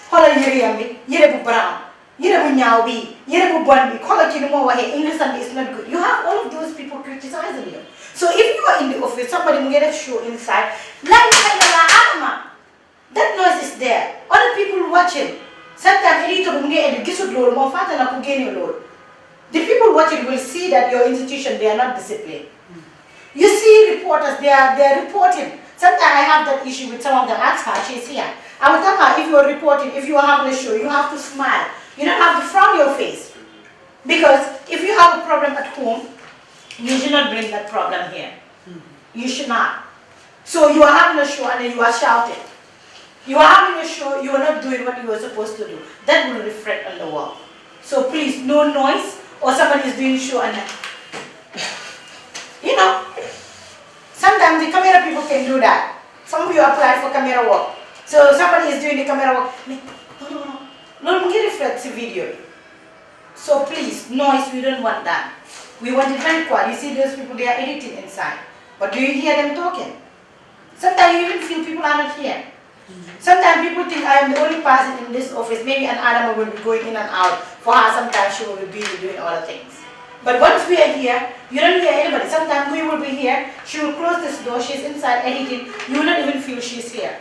hola yiriyambi, yirebu brown, yirebu nyawi, yirebu bonbi, hola kinu mo wahe, English and is not good. You have all of those people criticizing you. So if you are in the office, somebody will get a show inside, that noise is there. Other people watching. Sometimes the people watching will see that your institution, they are not disciplined. You see reporters, they are reporting. Sometimes I have that issue with some of them. Ask her, she's here. I will tell her, if you are reporting, if you are having a show, you have to smile. You don't have to frown your face. Because if you have a problem at home, you should not bring that problem here. You should not. So you are having a show and then you are shouting. You are having a show, you are not doing what you were supposed to do. That will reflect on the wall. So please, no noise, or somebody is doing a show and you know, sometimes the camera people can do that. Some of you apply for camera work. So somebody is doing the camera work. No, get reflect the video. So please, noise, we don't want that. We want it very quiet. You see those people, they are editing inside. But do you hear them talking? Sometimes you even feel people are not here. Sometimes people think I am the only person in this office. Maybe an animal will be going in and out. For her, sometimes she will be busy doing other things. But once we are here, You don't hear anybody. Sometimes we will be here, she will close this door, she's inside editing, you will not even feel she's here.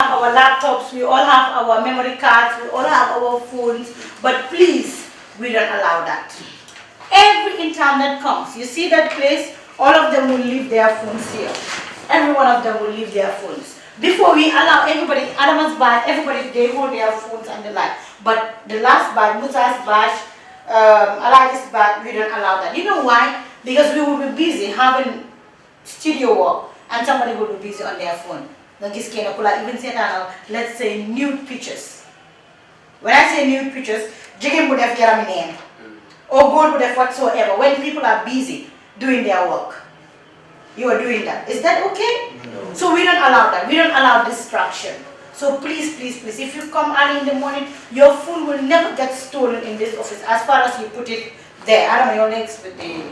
Our laptops, we all have our memory cards, we all have our phones, but please, we don't allow that. Every intern that comes, you see that place, all of them will leave their phones here. Every one of them will leave their phones. Before we allow everybody, Adama's batch, everybody, they hold their phones and the like. But the last batch, Musa's batch, Alaga's batch, we don't allow that. You know why? Because we will be busy having studio work and somebody will be busy on their phone. Even say let's say nude pictures. When I say nude pictures, Jigen would have Yaramineen or gold would have whatsoever. When people are busy doing their work, you are doing that. Is that okay? No. So we don't allow that. We don't allow distraction. So please, please, please, if you come early in the morning, your phone will never get stolen in this office as far as you put it there. I don't know your next with the.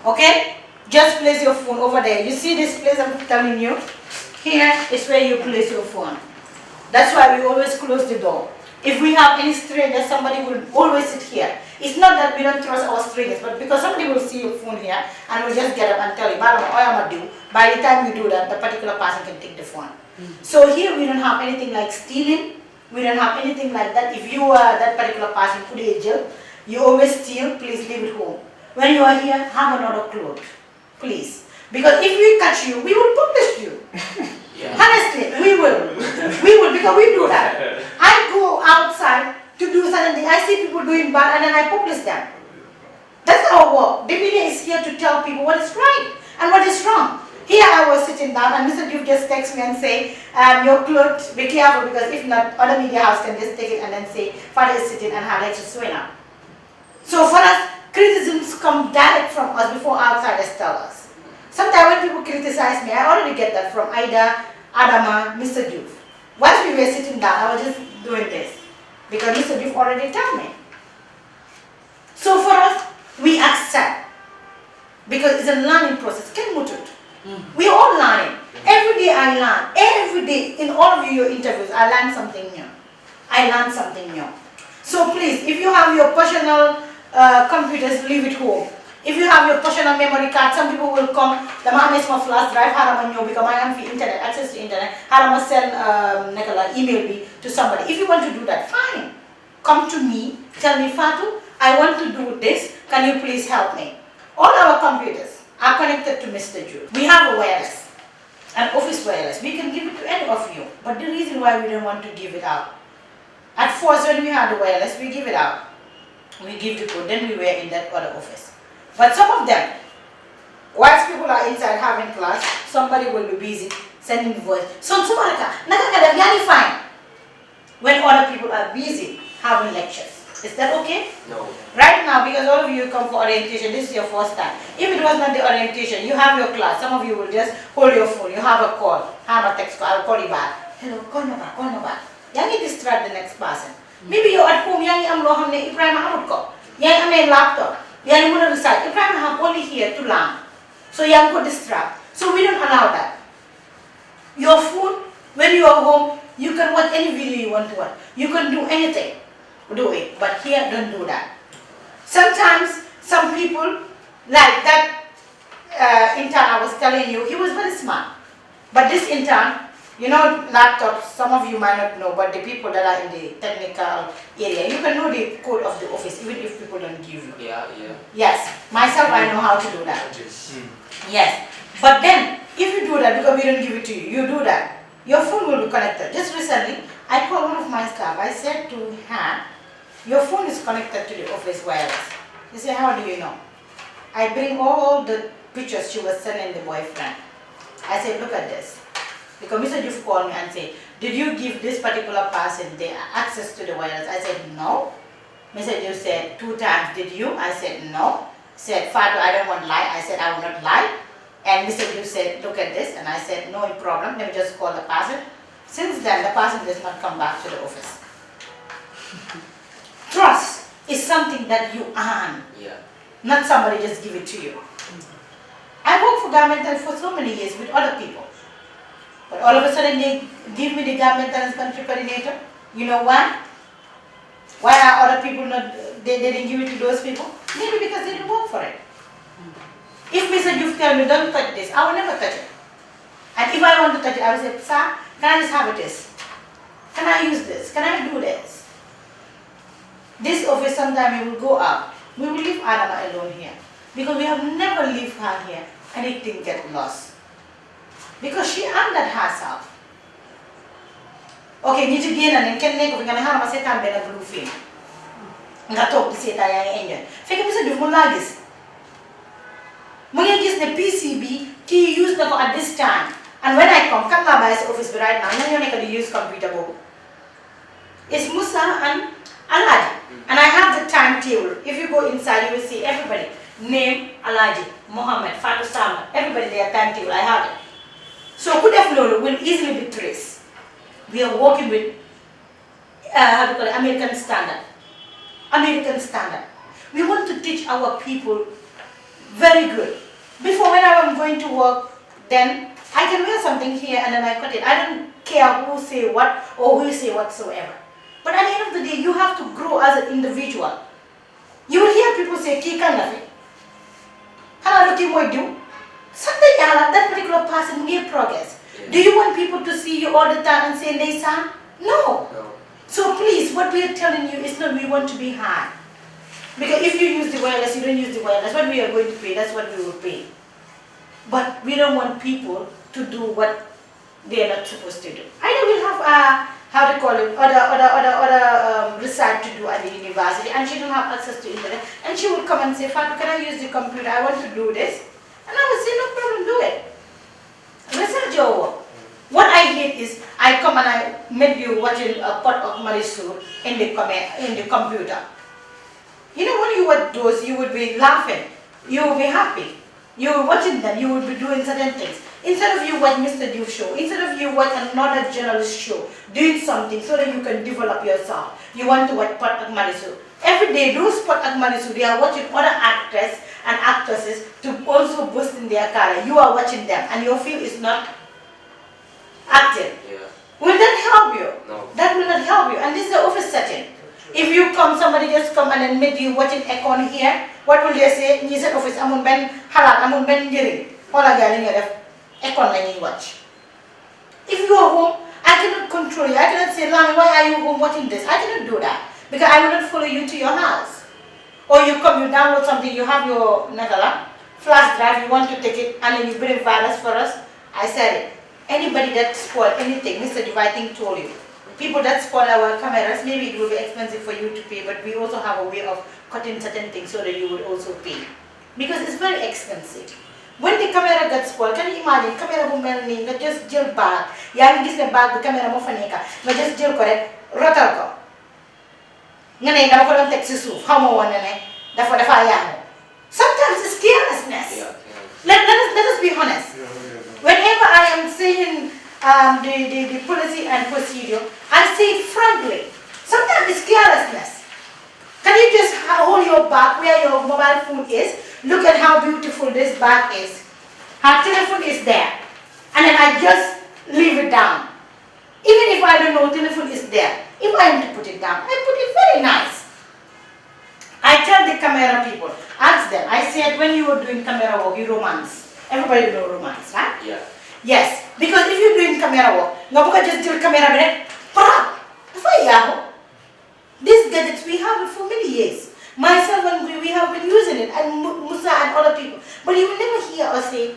Okay? Just place your phone over there. You see this place I'm telling you? Here is where you place your phone. That's why we always close the door. If we have any stranger, somebody will always sit here. It's not that we don't trust our strangers, but because somebody will see your phone here and will just get up and tell you, by the time you do that, the particular person can take the phone. So here we don't have anything like stealing. We don't have anything like that. If you are that particular person, put in jail, you always steal, please leave it home. When you are here, have another cloth, please. Because if we catch you, we will publish you. Yeah. Honestly, we will. We will, because we do that. I go outside to do something. I see people doing bad and then I publish them. That's our work. The media is here to tell people what is right and what is wrong. Here I was sitting down and Mr. Duke just texts me and say, your clothes, be careful, because if not, other media house can just take it and then say, father is sitting and her legs is swing up. So for us, criticisms come direct from us before outsiders tell us. Sometimes when people criticize me, I already get that from Ida, Adama, Mr. Duke. Once we were sitting down, I was just doing this because Mr. Duke already told me. So for us, we accept because it's a learning process. We are all learning. Every day I learn. Every day in all of your interviews, I learn something new. I learn something new. So please, if you have your personal computers, leave it home. If you have your personal memory card, some people will come, the mom is my flash drive, because I am internet, access to internet, I must send email to somebody. If you want to do that, fine. Come to me, tell me, Fatu, I want to do this, can you please help me? All our computers are connected to Mr. Jude. We have a wireless, an office wireless. We can give it to any of you, but the reason why we don't want to give it out, at first when we had the wireless, we give it out. We give the code, then we were in that other office. But some of them, whilst people are inside having class, somebody will be busy sending voice. So fine. When other people are busy having lectures. Is that okay? No. Right now, because all of you come for orientation, this is your first time. If it was not the orientation, you have your class. Some of you will just hold your phone. You have a call, have a text call. I'll call you back. Hello, call me back, call me back. You distract the next person. Maybe you're at home, you am lo hamne Ibrahim amut ko. You am a laptop. You am going to recite. Ibrahim have only here to learn. So you am going to distract. So we don't allow that. Your phone, when you are home, you can watch any video you want to watch. You can do anything. Do it. But here, don't do that. Sometimes, some people, like that intern I was telling you, he was very smart. But this intern, you know, laptops, some of you might not know, but the people that are in the technical area, you can know the code of the office, even if people don't give you. Yeah. Yes. Myself, I know how to do that. Yes. But then, if you do that, because we don't give it to you, you do that, your phone will be connected. Just recently, I called one of my staff. I said to her, your phone is connected to the office wireless. She said, how do you know? I bring all the pictures she was sending the boyfriend. I said, look at this. Because Mr. Juf called me and said, did you give this particular person the access to the wireless? I said, no. Mr. Juf said, 2 times, did you? I said, no. Said, Father, I don't want to lie. I said, I will not lie. And Mr. Juf said, look at this. And I said, no problem. Let me just call the person. Since then, the person does not come back to the office. Trust is something that you earn. Yeah. Not somebody just give it to you. I worked for Gambian for so many years with other people. But all of a sudden they give me the Gambian country coordinator. You know why? Why are other people not they didn't give it to those people? Maybe because they didn't work for it. If Mr. Youth tell me, don't touch this, I will never touch it. And if I want to touch it, I will say, sir, can I just have this? Can I use this? Can I do this? This office, sometime we will go up. We will leave Adama alone here. Because we have never leave her here. Anything get lost. Because she earned that herself. Okay, ñu ci génn nañ kenn nekk fi nga ne xaaral ma seetaan benn blue film nga toog di seetaan yaa ngi enjoy fekk Mr. Diouf mun laa gis mu ngi gis ne PC bi kii use na ko at this time and when I come kan laa bàyyi si office bi right now ñoo nekk di use computer boobu it's Musa and Alhaji and I have the timetable. If you go inside you will see everybody name Alhaji Mohammed Fatou Sama everybody their timetable I have it. So ku def loolu will easily be traced. We are working with how do you call it, American standard. American standard. We want to teach our people very good. Before when I am going to work, then I can wear something here and then I cut it. I don't care who say what or who say whatsoever. But at the end of the day, you have to grow as an individual. You will hear people say, "Ki kan la fi? Hala lo ki moy diw." Something that particular person need progress. Do you want people to see you all the time and say, "Ndeysaan"? No. So please, what we are telling you is not we want to be hard. Because if you use the wireless, you don't use the wireless. What we are going to pay, that's what we will pay. But we don't want people to do what they are not supposed to do. I know we'll have how to call it, other research to do at the university, and she don't have access to internet, and she will come and say, "Fatou, can I use the computer? I want to do this." And I will say, "No problem, do it. Research your work." What I hate is I come and I make you watching a pot of marisul in the computer. You know, when you watch those, you would be laughing, you will be happy. You were watching them, you would be doing certain things. Instead of you watch Mr. Diouf show, instead of you watch another journalist show, doing something so that you can develop yourself, you want to watch Pot ak Marisul. Every day, those Pot ak Marisul, they are watching other actors and actresses to also boost in their career. You are watching them and your field is not active. Yeah. Will that help you? No. That will not help you. And this is the office setting. If you come, somebody just come and then make you watching Econ here, what will they say? You said office, amun ben halal, amun ben njering. All I got in your Econ when you watch. If you are home, I cannot control you. I cannot say, "Lami, why are you home watching this?" I cannot do that. Because I will not follow you to your house. Or you come, you download something, you have your flash drive, you want to take it, and then you bring virus for us. I said it. Anybody that spoil anything, Mr. Dividing told you. People that spoil our cameras, maybe it will be expensive for you to pay, but we also have a way of cutting certain things so that you would also pay. Because it's very expensive. When the camera gets spoiled, can you imagine, camera bu mel nii nga just jël bag, yaa ngi gis ne bag bi camera moo fa nekka, nga just jël ko rek rotal ko. Nga ne dama ko doon teg si suuf, xaw ma woon ne dafa yaamu. Sometimes it's carelessness. Let us be honest. Whenever I am saying the policy and procedure, I say it frankly. Sometimes it's carelessness. Can you just hold your bag where your mobile phone is? Look at how beautiful this bag is. Her telephone is there. And then I just leave it down. Even if I don't know telephone is there, if I am to put it down, I put it very nice. I tell the camera people, ask them, I said when you were doing camera work, you romance. Everybody know romance, right? Yeah. Yes, because if you're doing camera work, nga just do camera direct, these gadgets, we have it for many years. Myself and we have been using it, and Musa and other people. But you will never hear us say,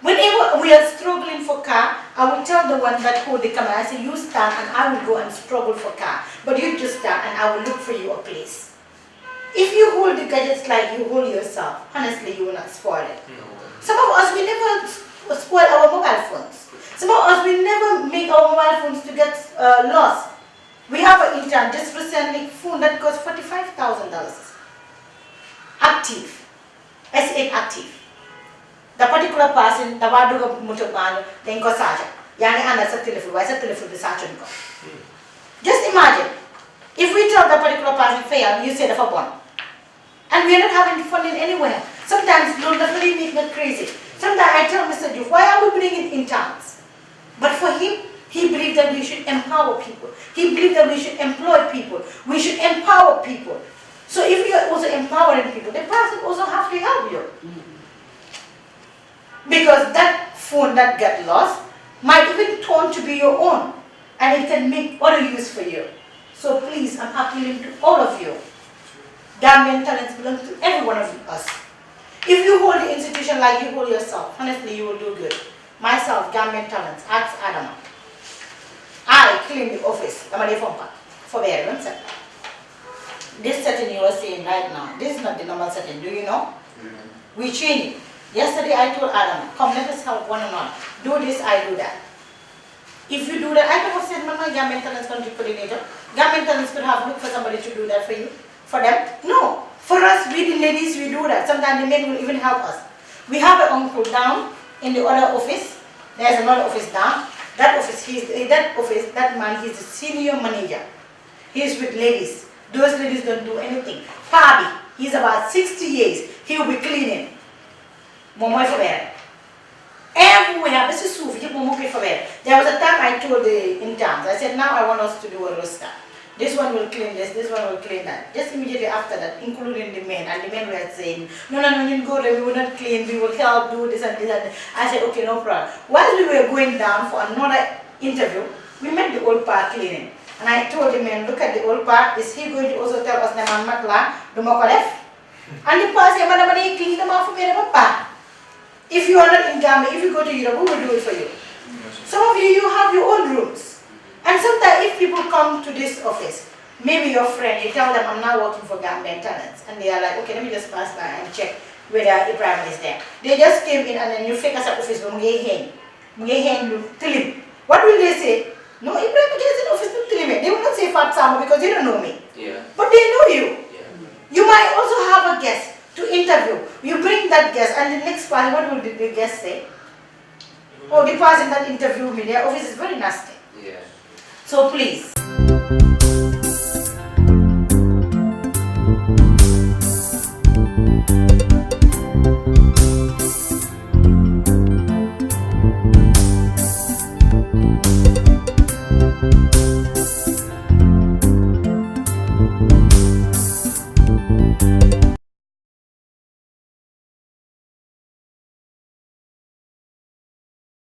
whenever we are struggling for car, I will tell the one that hold the camera, I say, you stand and I will go and struggle for car. But you just stand and I will look for you a place. If you hold the gadgets like you hold yourself, honestly, you will not spoil it. Some of us, we never spoil our mobile phones. Some of us, we never make our mobile phones to get lost. We have an intern just recently, phone that cost $45,000. Active. S8 active. The particular person, the one who motorbano, then go search. Yani anda sa telephone, why sa telephone the search ko. Just imagine, if we tell the particular person fail, you say the for one. And we are not having fun in anywhere. Sometimes don't definitely make me crazy. Sometimes I tell Mr. Diouf, why are we bringing interns? But for him, He believed that we should empower people. He believed that we should employ people. We should empower people. So if you are also empowering people, the person also have to help you. Because that phone that got lost might even turn to be your own, and it can make other use for you. So please, I'm appealing to all of you. Gambian talents belong to every one of us. If you hold the institution like you hold yourself, honestly, you will do good. Myself, Gambian talents, ask Adam. I clean the office. For very one second. This setting you are seeing right now, this is not the normal setting, do you know? We change it. Yesterday I told Adam, come let us help one another. Do this, I do that. If you do that, I could have said, my Gambian talents country coordinator. Gambian talents could have looked for somebody to do that for you. For them? No. For us, we the ladies, we do that. Sometimes the men will even help us. We have an uncle down in the other office. There's another office down. That office, that man, he's the senior manager. He's with ladies. Those ladies don't do anything. Fabi, he's about 60 years. He will be cleaning. Everywhere, this is Sufi, there was a time I told the interns, I said, now I want us to do a roster. This one will clean this one will clean that. Just immediately after that, including the men, and the men were saying, no, you go there, we will not clean, we will help do this and this and this. I said, okay, no problem. While we were going down for another interview, we met the old part cleaning. And I told the men, look at the old part, is he going to also tell us, and the person said, if you are not in Gambia, if you go to Europe, who will do it for you? Some of you have your own rooms. And sometimes if people come to this office, maybe your friend, you tell them, I'm now working for Gambian Talents. And they are like, okay, let me just pass by and check whether Ibrahim is there. They just came in and then you fake us at office, what will they say? No, Ibrahim is in office, they will not say Fat Sama because they don't know me. Yeah. But they know you. Yeah. You might also have a guest to interview. You bring that guest and the next person, what will the guest say? Oh, the person that interviewed me, their office is very nasty. Yeah. So please,